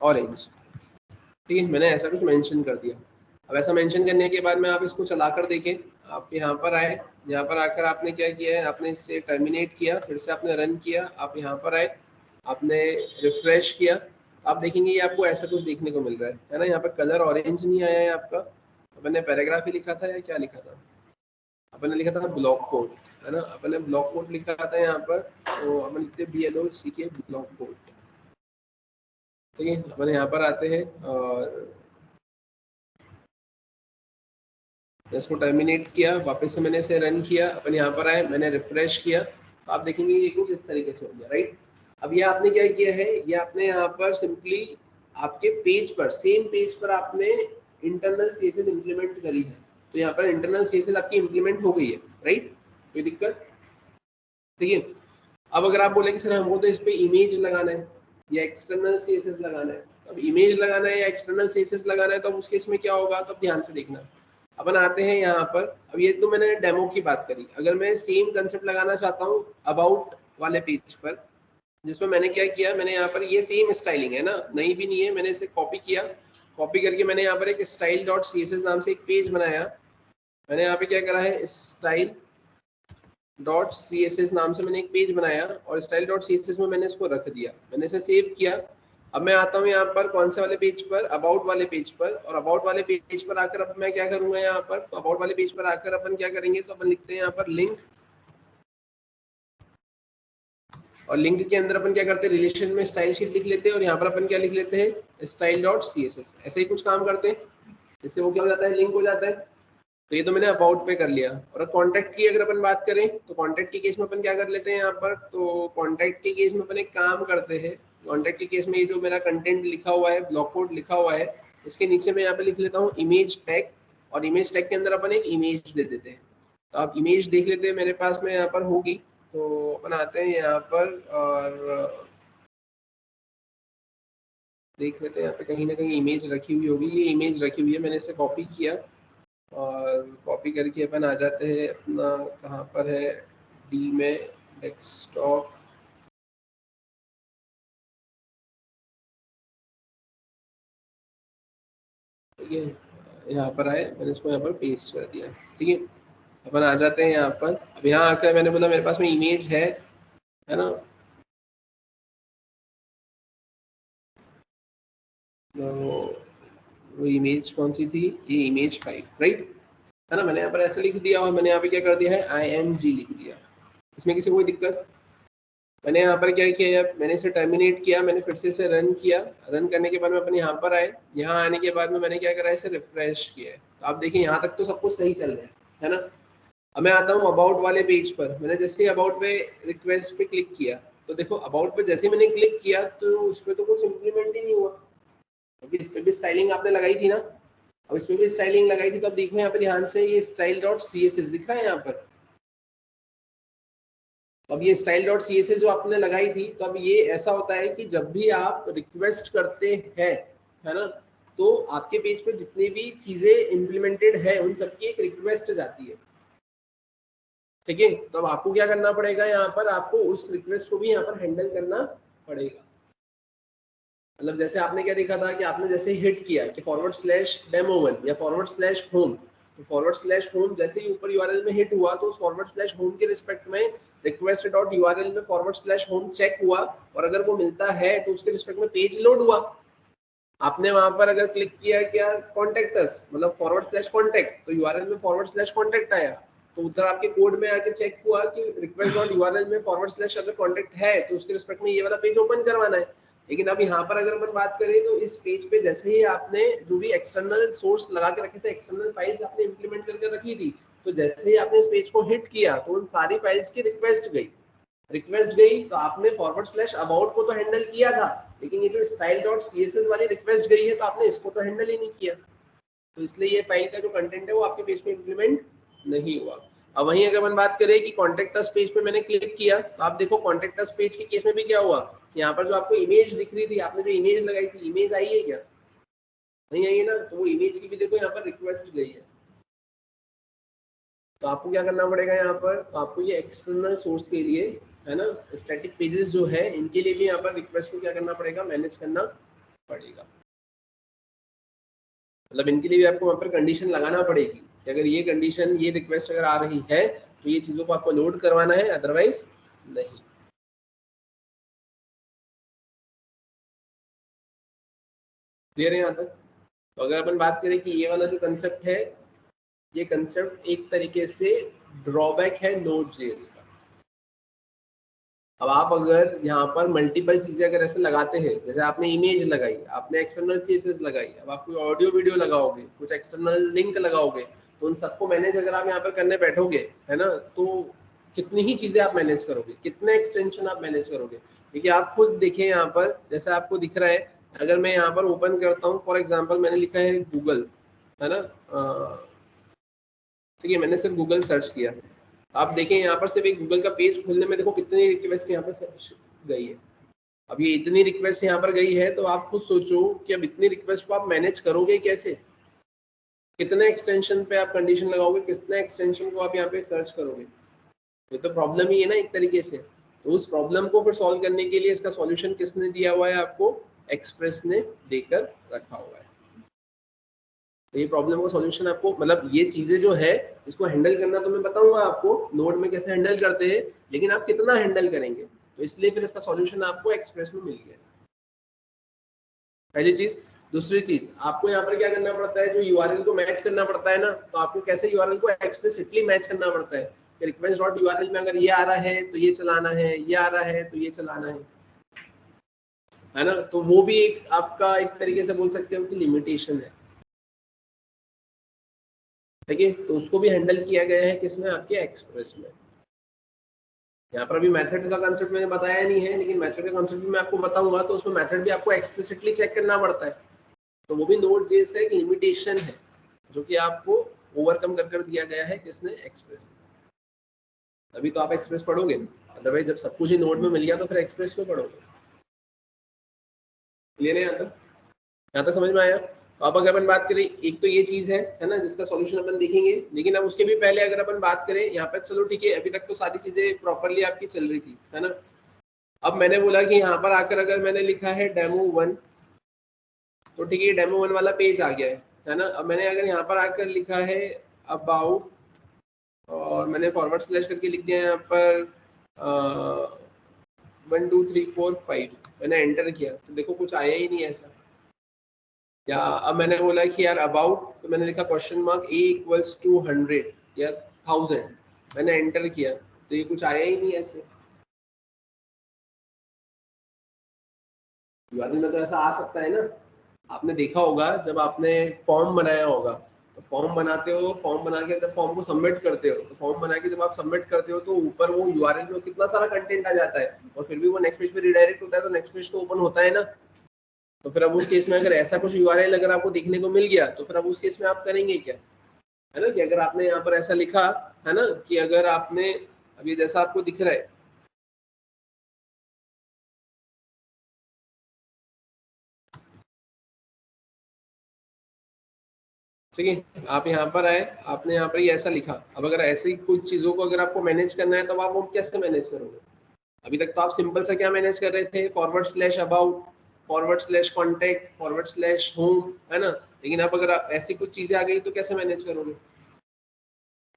ऑरेंज। ठीक है, मैंने ऐसा कुछ मेंशन कर दिया। अब ऐसा मेंशन करने के बाद में आप इसको चलाकर देखें, आप यहाँ पर आए, यहाँ पर आकर आपने क्या किया है, आपने इसे टर्मिनेट किया, फिर से आपने रन किया, आप यहाँ पर आए, आपने रिफ्रेश किया, आप देखेंगे ये आपको ऐसा कुछ देखने को मिल रहा है ना। यहाँ पर कलर ऑरेंज नहीं आया है आपका। अपन ने पैराग्राफ ही लिखा था या क्या लिखा था, अपन ने लिखा था ब्लॉक कोड, है ना। अपन ने ब्लॉक कोड लिखा था यहाँ पर, तो अपन लिखते BLOCK ब्लॉक कोड। ठीक है, अपन यहाँ पर आते हैं और इसको टर्मिनेट किया, वापस से मैंने इसे रन किया, अपन यहाँ पर आए, मैंने रिफ्रेश किया, तो आप देखेंगे ये कुछ इस तरीके से हो गया, राइट। अब ये आपने क्या किया है, ये आपने यहाँ पर सिंपली आपके पेज पर, सेम पेज पर आपने इंटरनल CSS इंप्लीमेंट करी है। तो यहाँ पर इंटरनल CSS आपकी इंप्लीमेंट हो गई है, राइट, कोई दिक्कत? ठीक है, अब अगर आप बोले कि सर हमको तो इस पे इमेज लगाना है या एक्सटर्नल CSS लगाना है, अब इमेज लगाना है या एक्सटर्नल CSS लगाना है, तो अब उस केस में क्या होगा, तो ध्यान से देखना। अपन आते हैं यहाँ पर, अब ये तो मैंने डेमो की बात करी, अगर मैं सेम कंसेप्ट लगाना चाहता हूँ अबाउट वाले पेज पर, जिसमें मैंने क्या किया, मैंने यहाँ पर ये सेम स्टाइलिंग है ना, नई भी नहीं है, मैंने इसे कॉपी किया, कॉपी करके मैंने यहाँ पर एक स्टाइल डॉट CSS नाम से एक पेज बनाया। मैंने यहाँ पे क्या करा है, स्टाइल डॉट CSS नाम से मैंने एक पेज बनाया, और स्टाइल डॉट CSS में मैंने इसको रख दिया, मैंने इसे सेव किया। अब मैं आता हूँ यहाँ पर कौन से वाले पेज पर, अबाउट वाले पेज पर, और अबाउट वाले पेज पर आकर अब मैं क्या करूंगा यहाँ पर, तो अबाउट वाले पेज पर आकर अपन क्या करेंगे, तो अपन लिखते हैं यहाँ पर लिंक, और लिंक के अंदर अपन क्या करते हैं, रिलेशन में स्टाइल शीट लिख लेते हैं, और यहाँ पर अपन क्या लिख लेते हैं, स्टाइल डॉट CSS, ऐसे ही कुछ काम करते हैं, इससे वो क्या हो जाता है, लिंक हो जाता है। तो ये तो मैंने अबाउट पे कर लिया। और कॉन्टैक्ट की अगर अपन बात करें, तो कॉन्टैक्ट के केस में अपन क्या कर लेते हैं यहाँ पर, तो कॉन्टैक्ट के केस में अपन एक काम करते हैं, कॉन्टैक्ट के केस में ये जो मेरा कंटेंट लिखा हुआ है, ब्लॉक कोड लिखा हुआ है, इसके नीचे मैं यहाँ पे लिख लेता हूँ इमेज टैग, और इमेज टैग के अंदर अपन एक इमेज दे देते हैं। तो आप इमेज देख लेते हैं मेरे पास में यहाँ पर होगी, तो अपन आते हैं यहाँ पर और देख लेते हैं, यहाँ पे कहीं ना कहीं इमेज रखी हुई होगी, ये इमेज रखी हुई है, मैंने इसे कॉपी किया, और कॉपी करके अपन आ जाते हैं अपना, कहाँ पर है, डी में, डेस्कटॉप, ठीक है, यहाँ पर आए, मैंने इसको यहाँ पर पेस्ट कर दिया। ठीक है, अपन आ जाते हैं यहाँ पर, अब यहाँ आकर मैंने बोला मेरे पास में इमेज है ना, तो वो इमेज कौन सी थी, ये इमेज 5, राइट। है ना। मैंने यहाँ पर ऐसे लिख दिया और मैंने यहाँ पे क्या कर दिया है IMG लिख दिया, इसमें किसी को कोई दिक्कत? मैंने यहाँ पर क्या किया, मैंने इसे टर्मिनेट किया, मैंने फिर से इसे रन किया, रन करने के बाद में अपन यहाँ पर आए, यहाँ आने के बाद में मैंने क्या करा, इसे रिफ्रेश किया है। तो आप देखिए यहाँ तक तो सब कुछ सही चल रहा है ना। अब मैं आता हूँ अबाउट वाले पेज पर। मैंने जैसे ही अबाउट पे रिक्वेस्ट पे क्लिक किया तो देखो अबाउट पे जैसे ही मैंने क्लिक किया तो उस पर तो कुछ इम्प्लीमेंट ही नहीं हुआ। अभी इस पे भी स्टाइलिंग आपने लगाई थी ना, अब इस पे भी स्टाइलिंग लगाई थी, तो अब देखो यहाँ पर ध्यान से ये style.css दिख रहा है यहाँ पर। तो अब ये style.css जो आपने लगाई थी, तो अब ये ऐसा होता है कि जब भी आप रिक्वेस्ट करते हैं, है ना, तो आपके पेज पे जितनी भी चीजें इम्प्लीमेंटेड है उन सबकी एक रिक्वेस्ट जाती है, ठीक है। तो अब आपको क्या करना पड़ेगा, यहाँ पर आपको उस रिक्वेस्ट को भी यहाँ पर हैंडल करना पड़ेगा। मतलब जैसे आपने क्या देखा था कि आपने जैसे हिट किया कि /demo1 या /home, तो /home जैसे ही ऊपर यूआरएल में हिट हुआ तो उस /home के रिस्पेक्ट में request.url में /home चेक हुआ, और अगर वो मिलता है तो उसके रिस्पेक्ट में पेज लोड हुआ। आपने वहां पर अगर क्लिक किया क्या कॉन्टेक्ट अस, मतलब /contact, तो यूआरएल में /contact आया, तो उधर आपके कोड में आके चेक हुआ कि request.url में / अगर कॉन्टेक्ट है तो उसके रिस्पेक्ट में ये वाला पेज ओपन करवाना है। लेकिन अब यहाँ पर अगर अपन बात करें तो इस पेज पे जैसे ही आपने जो भी एक्सटर्नल सोर्स लगा के रखे थे, एक्सटर्नल फाइल्स आपने इंप्लीमेंट करके रखी थी, तो जैसे ही आपने इस पेज को हिट किया तो उन सारी फाइल्स की रिक्वेस्ट गई, तो आपने /about को तो हैंडल किया था, लेकिन ये जो style.css वाली रिक्वेस्ट गई है तो आपने इसको तो हैंडल ही नहीं किया, तो इसलिए ये फाइल का जो कंटेंट है वो आपके पेज पे इंप्लीमेंट नहीं हुआ। अब वहीं अगर हम बात करें कि कॉन्टेक्ट अस पेज पे मैंने क्लिक किया, तो आप देखो कॉन्टेक्ट अस पेज के केस में भी क्या हुआ, यहाँ पर जो आपको इमेज दिख रही थी, आपने जो इमेज लगाई थी, इमेज आई है क्या? नहीं आई है ना, तो वो इमेज की भी देखो यहाँ पर रिक्वेस्ट गई है। तो आपको क्या करना पड़ेगा यहाँ पर, तो आपको ये एक्सटर्नल सोर्स के लिए, है ना, स्टैटिक पेजेस जो है इनके लिए भी यहाँ पर रिक्वेस्ट को क्या करना पड़ेगा, मैनेज करना पड़ेगा। मतलब इनके लिए भी आपको वहाँ पर कंडीशन लगाना पड़ेगी कि अगर ये कंडीशन, ये रिक्वेस्ट अगर आ रही है तो ये चीज़ों को आपको लोड करवाना है, अदरवाइज नहीं। क्लियर है यहाँ तक? तो अगर अपन बात करें कि ये वाला जो कंसेप्ट है, ये कंसेप्ट एक तरीके से ड्रॉबैक है Node.js का। अब आप अगर यहाँ पर मल्टीपल चीजें अगर ऐसे लगाते हैं, जैसे आपने इमेज लगाई, आपने एक्सटर्नल सीएसएस लगाई, अब आप कोई ऑडियो वीडियो लगाओगे, कुछ एक्सटर्नल लिंक लगाओगे, तो उन सबको मैनेज अगर आप यहाँ पर करने बैठोगे, है ना, तो कितनी ही चीजें आप मैनेज करोगे, कितने एक्सटेंशन आप मैनेज करोगे। क्योंकि आप खुद देखें यहाँ पर, जैसे आपको दिख रहा है, अगर मैं यहाँ पर ओपन करता हूँ, फॉर एग्जाम्पल मैंने लिखा है गूगल, है ना, ठीक है, मैंने सिर्फ गूगल सर्च किया, आप देखें यहाँ पर सिर्फ एक गूगल का पेज खोलने में देखो कितनी रिक्वेस्ट यहाँ पर गई है। अब ये इतनी रिक्वेस्ट यहाँ पर गई है, तो आप खुद सोचो कि अब इतनी रिक्वेस्ट को आप मैनेज करोगे कैसे, कितने एक्सटेंशन पे आप कंडीशन लगाओगे, कितने एक्सटेंशन को आप यहाँ पे सर्च करोगे। ये तो प्रॉब्लम ही है ना एक तरीके से। तो उस प्रॉब्लम को फिर सॉल्व करने के लिए इसका सॉल्यूशन किसने दिया हुआ है आपको, एक्सप्रेस ने देकर रखा हुआ है। तो ये प्रॉब्लम का सॉल्यूशन आपको, मतलब ये चीजें जो है इसको हैंडल करना तो मैं बताऊंगा आपको नोड में कैसे हैंडल करते हैं, लेकिन आप कितना हैंडल करेंगे, तो इसलिए फिर इसका सॉल्यूशन आपको एक्सप्रेस में मिल गया। पहली चीज। दूसरी चीज, आपको यहाँ पर क्या करना पड़ता है, जो यूआरएल को मैच करना पड़ता है ना, तो आपको कैसे यूआरएल को एक्सप्लिसिटली मैच करना पड़ता है कि request.url में अगर ये आ रहा है तो ये चलाना है, ये आ रहा है तो ये चलाना है ना। तो वो भी एक आपका एक तरीके से बोल सकते हो कि लिमिटेशन है, ठीक है। तो उसको भी हैंडल किया गया है किसमें, आपके एक्सप्रेस में। यहाँ पर अभी मेथड का कंसेप्ट मैंने बताया नहीं है, लेकिन मेथड का कंसेप्ट भी मैं आपको बताऊंगा, तो उसमें मेथड भी आपको एक्सप्लिसिटली चेक करना पड़ता है। तो वो भी Node.js का एक लिमिटेशन है जो कि आपको ओवरकम कर दिया गया है किसने, एक्सप्रेस। तभी तो आप एक्सप्रेस पढ़ोगे, अदरवाइज जब सब कुछ ही नोड में मिल गया तो फिर एक्सप्रेस क्यों पढ़ोगे। क्लियर है यहाँ तक समझ में आया? तो अब अगर अपन बात करें, एक तो ये चीज है ना, जिसका सॉल्यूशन अपन देखेंगे, लेकिन अब उसके भी पहले अगर अपन बात करें यहाँ पर, चलो ठीक है, अभी तक तो सारी चीजें प्रॉपरली आपकी चल रही थी, है ना। अब मैंने बोला कि यहाँ पर आकर अगर मैंने लिखा है demo1, तो ठीक है, demo1 वाला पेज आ गया है ना। अब मैंने अगर यहाँ पर आकर लिखा है अबाउट, और मैंने फॉरवर्ड स्लैश करके लिख दिया यहाँ पर 1 2 3 4 5, मैंने एंटर किया तो देखो कुछ आया ही नहीं ऐसा। या अब मैंने बोला कि यार अबाउट, फिर मैंने लिखा question mark a equals to 100 या 1000, मैंने एंटर किया तो ये कुछ आया ही नहीं ऐसे। यूआरएल में तो ऐसा आ सकता है ना, आपने देखा होगा जब आपने फॉर्म बनाया होगा, तो फॉर्म बनाते हो, फॉर्म बना के जब फॉर्म को सबमिट करते हो, तो फॉर्म बना के जब आप सबमिट करते हो तो ऊपर वो यूआरएल में कितना सारा कंटेंट आ जाता है और फिर भी वो नेक्स्ट पेज पे रिडायरेक्ट होता है, तो नेक्स्ट पेज तो ओपन होता है ना। तो फिर अब उस केस में अगर ऐसा कुछ यूआरएल अगर आपको देखने को मिल गया तो फिर अब उस केस में आप करेंगे क्या, है ना, कि अगर आपने यहाँ पर ऐसा लिखा है ना कि अगर आपने अब ये जैसा आपको दिख रहा है, ठीक है, आप यहाँ पर आए, आपने यहाँ पर ही ऐसा लिखा, अब अगर ऐसे ही कुछ चीजों को अगर आपको मैनेज करना है तो आप वो कैसे मैनेज करोगे। अभी तक तो आप सिंपल सा क्या मैनेज कर रहे थे, forward slash about, forward slash contact, forward slash home, है ना, लेकिन आप अगर ऐसी कुछ चीजें आ गई तो कैसे मैनेज करोगे,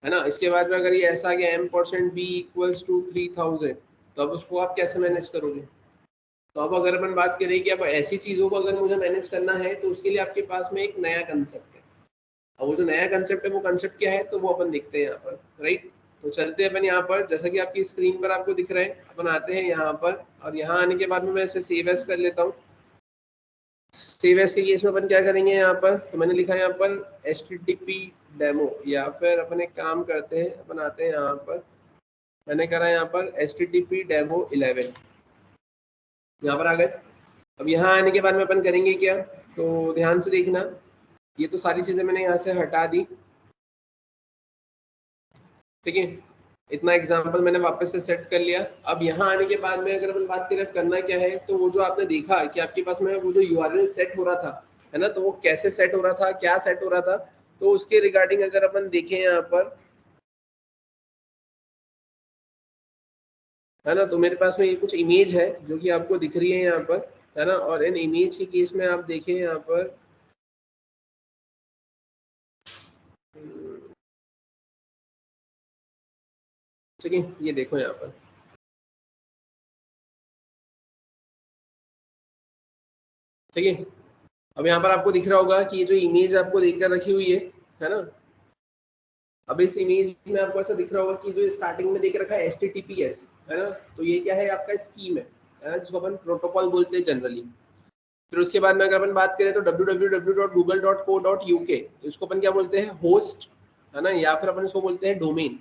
है ना। इसके बाद में अगर ये ऐसा आ गया m%b इक्वल्स टू 3000, तो अब उसको आप कैसे मैनेज करोगे। तो अब अगर अपन बात करें कि अब ऐसी चीजों को अगर मुझे मैनेज करना है तो उसके लिए आपके पास में एक नया कंसेप्ट है। अब वो जो नया कंसेप्ट है वो कंसेप्ट क्या है, तो वो अपन देखते हैं यहाँ पर, राइट। तो चलते हैं अपन यहाँ पर, जैसा कि आपकी स्क्रीन पर आपको दिख रहा है, अपन आते हैं यहाँ पर और यहाँ आने के बाद में मैं इसे सेव एज कर लेता हूँ। सेव एज के केस में अपन क्या करेंगे यहाँ पर, तो मैंने लिखा है यहाँ पर HTTP डेमो, या फिर अपन एक काम करते हैं, अपन आते हैं यहाँ पर, मैंने करा यहाँ पर HTTP डेमो 11, यहाँ पर आ गए। अब यहाँ आने के बाद में अपन करेंगे क्या, तो ध्यान से देखना, ये तो सारी चीजें मैंने यहाँ से हटा दी, ठीक है, इतना एग्जांपल मैंने वापस से सेट कर लिया। अब यहाँ आने के बाद में अगर अपन बात करें करना क्या है, तो वो जो आपने देखा कि आपके पास में वो जो यूआरएल सेट हो रहा था, है ना, तो वो कैसे सेट हो रहा था, क्या सेट हो रहा था, तो उसके रिगार्डिंग अगर अपन देखें यहाँ पर, है ना, तो मेरे पास में ये कुछ इमेज है जो कि आपको दिख रही है यहाँ पर, है ना, और इन इमेज के केस में आप देखें यहाँ पर, ठीक है, ये देखो यहाँ पर, ठीक है। अब यहाँ पर आपको दिख रहा होगा कि ये जो इमेज आपको देखकर रखी हुई है ना, अब इस इमेज में आपको ऐसा दिख रहा होगा कि जो स्टार्टिंग में देख रखा है HTTPS, है ना, तो ये क्या है, आपका स्कीम है ना, जिसको अपन प्रोटोकॉल बोलते हैं जनरली। फिर उसके बाद में अगर अपन बात करें तो www.google.co.uk, इसको अपन क्या बोलते हैं, होस्ट, है ना, या फिर अपन इसको बोलते हैं डोमेन,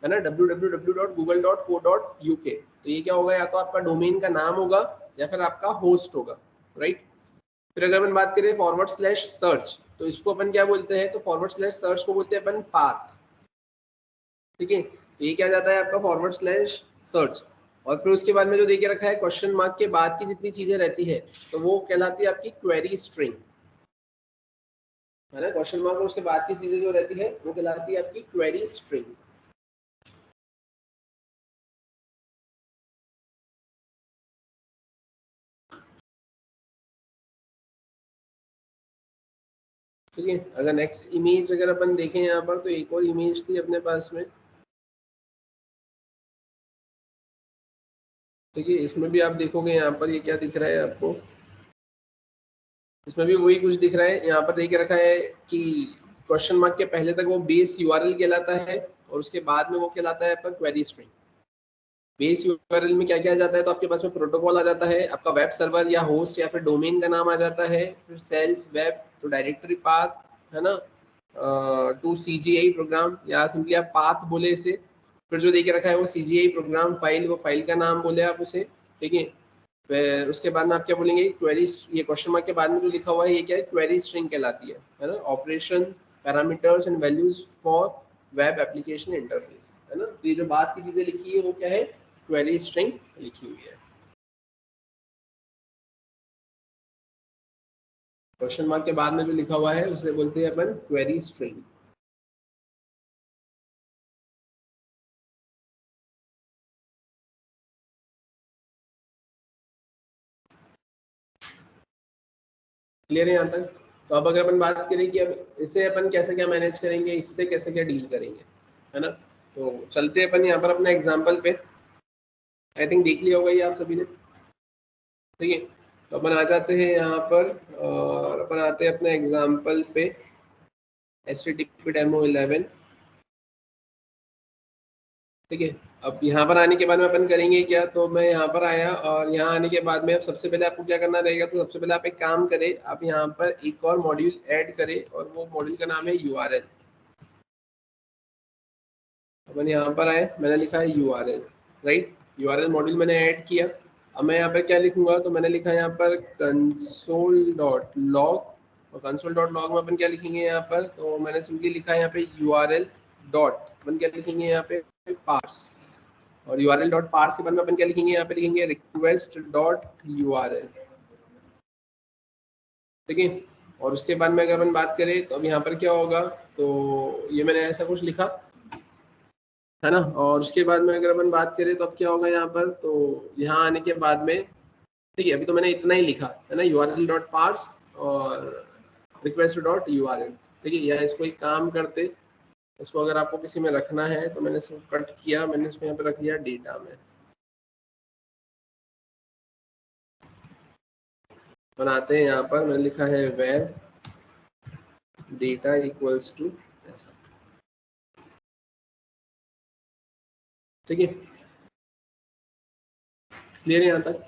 है ना, www.google.co.uk, तो ये क्या होगा, या तो आपका डोमेन का नाम होगा या फिर आपका होस्ट होगा, राइट। फिर अगर अपन बात करें फॉरवर्ड स्लैश सर्च, तो इसको अपन क्या बोलते हैं, तो फॉरवर्ड स्लैश सर्च को बोलते हैं अपन पाथ, ठीक है, तो ये क्या जाता है आपका फॉरवर्ड स्लैश सर्च। और फिर उसके बाद में जो देके रखा है क्वेश्चन मार्क के बाद की जितनी चीजें रहती है तो वो कहलाती है आपकी क्वेरी स्ट्रिंग, है ना, क्वेश्चन मार्क और उसके बाद की चीजें जो रहती है वो कहलाती है आपकी क्वेरी स्ट्रिंग। ठीक है, अगर नेक्स्ट इमेज अगर अपन देखें यहाँ पर, तो एक और इमेज थी अपने पास में, ठीक है, इसमें भी आप देखोगे यहाँ पर ये क्या दिख रहा है आपको, इसमें भी वही कुछ दिख रहा है, यहाँ पर देख रखा है कि क्वेश्चन मार्क के पहले तक वो बेस यूआरएल कहलाता है और उसके बाद में वो कहलाता है आपका क्वेरी स्ट्रिंग। बेस यूआरएल में क्या क्या आ जाता है, तो आपके पास में प्रोटोकॉल आ जाता है, आपका वेब सर्वर या होस्ट या फिर डोमेन का नाम आ जाता है, फिर sales web to directory path, है ना, टू सीजीआई प्रोग्राम, या सिंपली आप पाथ बोले इसे, फिर जो देके रखा है वो सीजीआई प्रोग्राम फाइल, वो फाइल का नाम बोले आप उसे, ठीक है। फिर उसके बाद में आप क्या बोलेंगे, क्वेरी, ये क्वेश्चन मार्क के बाद में जो लिखा हुआ है ये क्या है, क्वेरी स्ट्रिंग कहलाती है ना, operation parameters and values for web application interface, है ना, तो ये जो बात की चीजें लिखी है वो क्या है, क्वेरी स्ट्रिंग लिखी हुई है। क्वेश्चन मार्क के बाद में जो लिखा हुआ है उसे बोलते हैं अपन क्वेरी स्ट्रिंग। क्लियर है यहाँ तक। तो अब अगर अपन बात करें कि अब इसे अपन कैसे क्या मैनेज करेंगे, इससे कैसे क्या डील करेंगे, है ना, तो चलते हैं अपन यहाँ पर अपना एग्जाम्पल पे, आई थिंक देख लिया होगा ये आप सभी ने, ठीक है। तो अपन आ जाते हैं यहाँ पर और अपन आते हैं अपने एग्जाम्पल पे, HTTP डेमो 11। ठीक है, अब यहाँ पर आने के बाद में अपन करेंगे क्या, तो मैं यहाँ पर आया और यहाँ आने के बाद में अब सबसे पहले आपको क्या करना रहेगा, तो सबसे पहले आप एक काम करें, आप यहाँ पर एक और मॉड्यूल ऐड करें और वो मॉड्यूल का नाम है URL। अपन यहाँ पर आए, मैंने लिखा है URL, राइट। URL मॉड्यूल मैंने ऐड किया। अब मैं यहाँ पर क्या लिखूंगा, तो मैंने लिखा है यहाँ पर console.log, और console.log में अपन क्या लिखेंगे यहाँ पर, तो मैंने सिंपली लिखा है यहाँ पे URL डॉट, अपन क्या लिखेंगे यहाँ पे पार्स, और URL डॉट पार्स के बाद में अपन क्या लिखेंगे, यहाँ पे लिखेंगे रिक्वेस्ट डॉट URL। ठीक है, और उसके बाद में अगर अपन बात करें तो अब यहाँ पर क्या होगा, तो ये मैंने ऐसा कुछ लिखा है ना, और उसके बाद में अगर अपन बात करें तो अब क्या होगा यहाँ पर, तो यहाँ आने के बाद में ठीक है, अभी तो मैंने इतना ही लिखा है ना, URL डॉट पार्स और रिक्वेस्ट डॉट URL। ठीक है, या इसको एक काम करते, इसको अगर आपको किसी में रखना है तो मैंने इसको कट किया, मैंने इसको यहाँ पे रख लिया डेटा में, बनाते हैं यहाँ पर मैंने लिखा है वेर डेटा इक्वल्स टू ऐसा। ठीक है, क्लियर है यहाँ तक।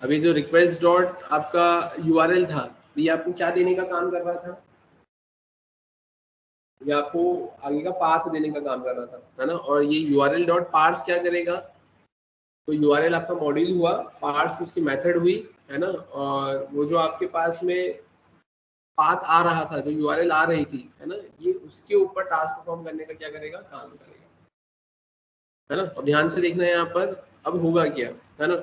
अभी जो रिक्वेस्ट डॉट आपका URL था, तो ये आपको क्या देने का काम कर रहा था, ये आपको आगे का पाथ देने का काम कर रहा था, है ना। और ये URL डॉट पार्स क्या करेगा, तो URL आपका मॉड्यूल हुआ, पार्स उसकी मेथड हुई, है ना, और वो जो आपके पास में पाथ आ रहा था, जो URL आ रही थी, है ना, ये उसके ऊपर टास्क परफॉर्म करने का क्या करेगा, काम करेगा, है ना। और ध्यान से देखना है यहाँ पर अब होगा क्या, है ना।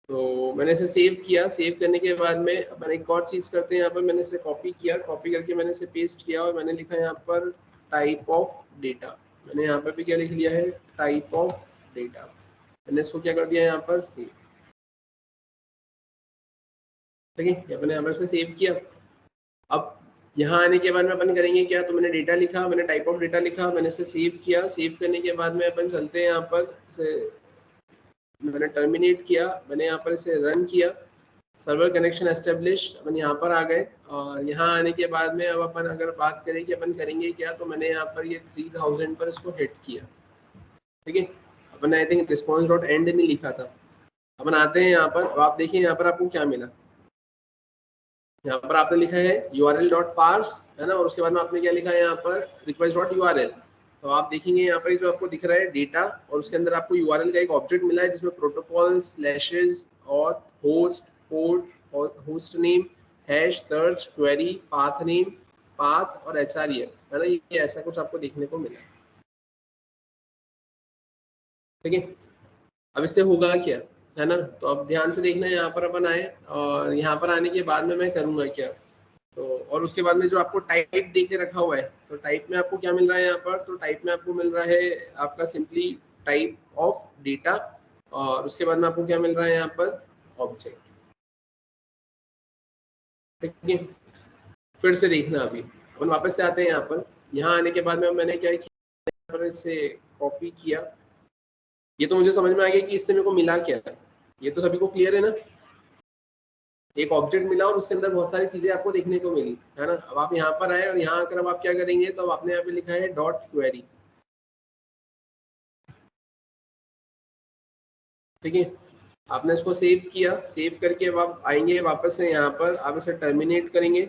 तो मैंने इसे सेव किया, सेव करने के बाद में अपन एक और चीज़ करते हैं, यहाँ पर मैंने इसे कॉपी किया, कॉपी करके मैंने इसे पेस्ट किया और मैंने लिखा यहाँ पर टाइप ऑफ डेटा। मैंने यहाँ पर भी क्या लिख लिया है, टाइप ऑफ डेटा। मैंने इसको क्या कर दिया यहाँ पर सेव। ठीक है, अपने यहाँ पर से सेव किया। अब यहाँ आने के बाद में अपन करेंगे क्या, तो मैंने डेटा लिखा, मैंने टाइप ऑफ डेटा लिखा, मैंने इसे सेव किया, सेव करने के बाद में अपन चलते हैं यहाँ पर इसे मैंने टर्मिनेट किया, मैंने यहाँ पर इसे रन किया, सर्वर कनेक्शन एस्टेब्लिश, अपन यहाँ पर आ गए। और यहाँ आने के बाद में अब अपन अगर बात करें कि अपन करेंगे क्या, तो मैंने यहाँ पर ये 3000 पर इसको हिट किया। ठीक है, अपन I think response dot and नहीं लिखा था। अपन आते हैं यहाँ पर, अब आप देखिए यहाँ पर आपको क्या मिला, यहाँ पर आपने लिखा है URL डॉट पार्स, है ना, और उसके बाद में आपने क्या लिखा है यहाँ पर रिक्वेस्ट डॉट URL। तो आप देखेंगे यहाँ पर जो आपको दिख रहा है डेटा, और उसके अंदर आपको URL का एक ऑब्जेक्ट मिला है जिसमें प्रोटोकॉल स्लैशेस और होस्ट पोर्ट और host name hash search query path name path और HREF, है ना, ये ऐसा कुछ आपको देखने को मिला। ठीक है, अब इससे होगा क्या, है ना, तो अब ध्यान से देखना है, यहाँ पर अपन आए और यहाँ पर आने के बाद में मैं करूँगा क्या, तो और उसके बाद में जो आपको टाइप दे के रखा हुआ है, तो टाइप में आपको क्या मिल रहा है यहाँ पर, तो टाइप में आपको मिल रहा है आपका सिंपली टाइप ऑफ डेटा, और उसके बाद में आपको क्या मिल रहा है यहाँ पर ऑब्जेक्ट। ठीक है, फिर से देखना, अभी अपन वापस से आते हैं यहाँ पर, यहाँ आने के बाद में मैंने क्या किया, यहाँ पर इसे कॉपी किया। ये तो मुझे समझ में आ गया कि इससे मेरे को मिला क्या है, ये तो सभी को क्लियर है ना। एक ऑब्जेक्ट मिला और उसके अंदर बहुत सारी चीजें आपको देखने को मिली, है ना। अब आप यहाँ पर आए और यहाँ आकर अब आप क्या करेंगे, तो अब आपने यहाँ पे लिखा है डॉट क्वेरी। ठीक है, आपने इसको सेव किया, सेव करके अब आप आएंगे वापस से यहाँ पर, आप इसे टर्मिनेट करेंगे,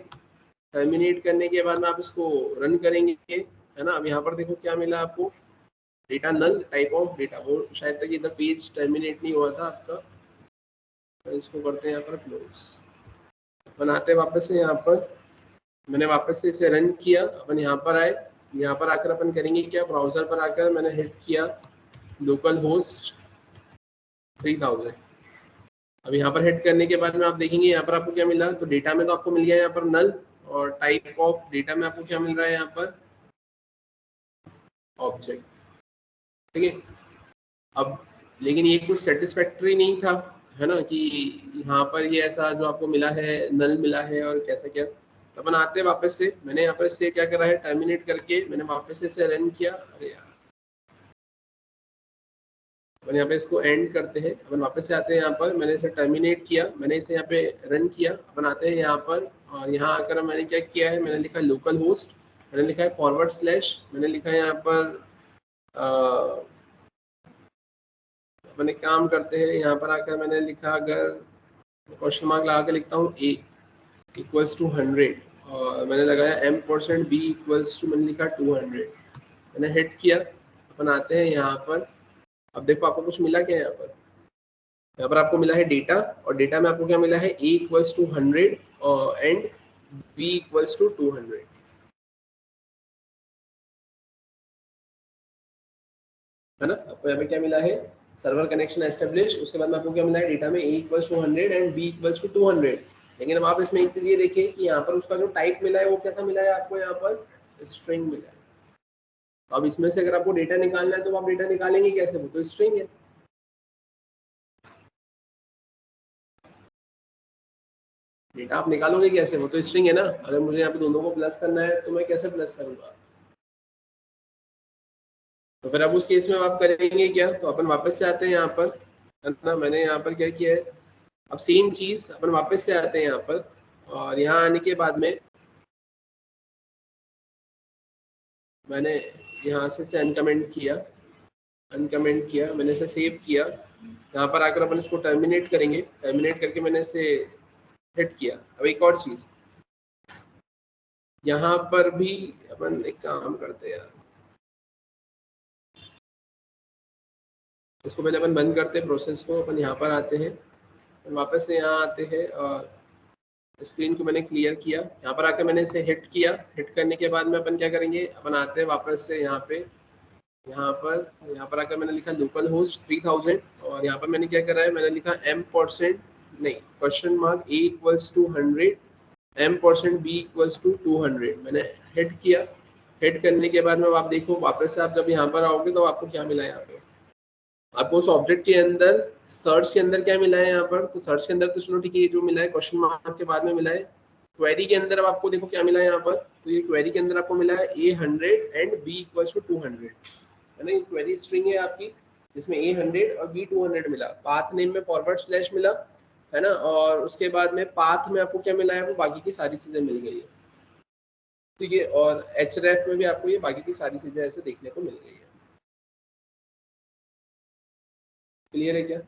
टर्मिनेट करने के बाद में आप इसको रन करेंगे, है ना। अब यहाँ पर देखो क्या मिला आपको, data null type of data, वो शायद तक इधर पेज टर्मिनेट नहीं हुआ था आपका, तो इसको करते हैं यहाँ पर क्लोज, बनाते वापस से यहाँ पर, मैंने वापस से इसे रन किया, अपन यहाँ पर आए, यहाँ पर आकर अपन करेंगे क्या, ब्राउजर पर आकर मैंने हिट किया लोकल होस्ट 3000। अब यहाँ पर हिट करने के बाद में आप देखेंगे यहाँ पर आपको क्या मिला, तो डेटा में तो आपको मिल गया यहाँ पर नल, और टाइप ऑफ डेटा में आपको क्या मिल रहा है यहाँ पर ऑब्जेक्ट। ठीक है, अब लेकिन ये कुछ सेटिस्फैक्टरी नहीं था, है ना, कि यहाँ पर ये ऐसा जो आपको मिला है नल मिला है और कैसा क्या। तो अपन आते हैं वापस से, मैंने यहाँ पर इससे क्या करा है, टर्मिनेट करके मैंने वापस से इसे रन किया। अरे यार, अपन यहाँ पे इसको एंड करते हैं, अपन वापस से आते हैं यहाँ पर, मैंने इसे टर्मिनेट किया, मैंने इसे यहाँ पे रन किया। अपन आते हैं यहाँ पर और यहाँ आकर मैंने क्या किया है, मैंने लिखा लोकल होस्ट मैंने लिखा है फॉरवर्ड स्लैश, मैंने लिखा है यहाँ पर अपन एक काम करते हैं, यहाँ पर आकर मैंने लिखा, अगर क्वेश्चन मार्क लगा के लिखता हूँ a इक्वल्स टू 100 और मैंने लगाया m% b इक्वल्स टू, मैंने लिखा 200, मैंने हिट किया। अपन आते हैं यहाँ पर, अब देखो आपको कुछ मिला क्या यहाँ पर आपको मिला है डेटा, और डेटा में आपको क्या मिला है, a equals to 100 and b equals to 200, है ना। आपको यहाँ पे क्या मिला है, सर्वर कनेक्शन एस्टेब्लिश, उसके बाद में आपको क्या मिला है, डेटा में a equals to 100 and b equals to 200। लेकिन अब आप इसमें एक चीज ये देखिए कि यहाँ पर उसका जो टाइप मिला है वो कैसा मिला है आपको, यहाँ पर स्ट्रिंग मिला है। अब इसमें से अगर आपको डेटा निकालना है तो आप डेटा निकालेंगे कैसे, वो तो स्ट्रिंग है। डेटा आप निकालोगे कैसे, वो तो स्ट्रिंग है ना। अगर मुझे यहाँ पे दोनों को प्लस करना है तो मैं कैसे प्लस करूंगा, तो फिर अब उस केस में आप करेंगे क्या, तो अपन वापस से आते हैं यहाँ पर, है ना। मैंने यहाँ पर क्या किया है, अब सेम चीज अपन वापस से आते हैं यहाँ पर, और यहाँ आने के बाद में मैंने यहाँ से अनकमेंट किया, मैंने इसे सेव किया। यहाँ पर आकर अपन इसको टर्मिनेट करेंगे, टर्मिनेट करके मैंने इसे हिट किया। अब एक और चीज, यहाँ पर भी अपन एक काम करते हैं यार, इसको पहले अपन बंद करते हैं प्रोसेस को, अपन यहाँ पर आते हैं, वापस से यहाँ आते हैं और स्क्रीन को मैंने क्लियर किया। यहाँ पर आकर मैंने इसे हिट किया, हिट करने के बाद में अपन क्या करेंगे, अपन आते हैं वापस से यहाँ पे, यहाँ पर आकर मैंने लिखा लोकल होस्ट 3000, और यहाँ पर मैंने क्या करा है, मैंने लिखा m% नहीं question mark a equals to 100 m% b equals to 200, मैंने हिट किया। हिट करने के बाद में आप देखो वापस से आप जब यहाँ पर आओगे तो आपको क्या मिला है, यहाँ पे आपको उस ऑब्जेक्ट के अंदर सर्च के अंदर क्या मिला है यहाँ पर, तो सर्च के अंदर तो चलो ठीक है, ये जो मिला है क्वेश्चन मार्क के बाद में मिला है। क्वेरी के अंदर अब आपको देखो क्या मिला है यहाँ पर, तो ये क्वेरी के अंदर आपको मिला है a100 and b equals to 200, है ना। ये क्वेरी स्ट्रिंग है आपकी, जिसमें a100 और b 200 मिला, पाथ नेम में फॉरवर्ड स्लैश मिला, है ना। और उसके बाद में पाथ में आपको क्या मिला है, वो बाकी की सारी चीजें मिल गई है, ठीक है। और href में भी आपको ये बाकी की सारी चीजें ऐसे देखने को मिल गई है। क्लियर है क्या,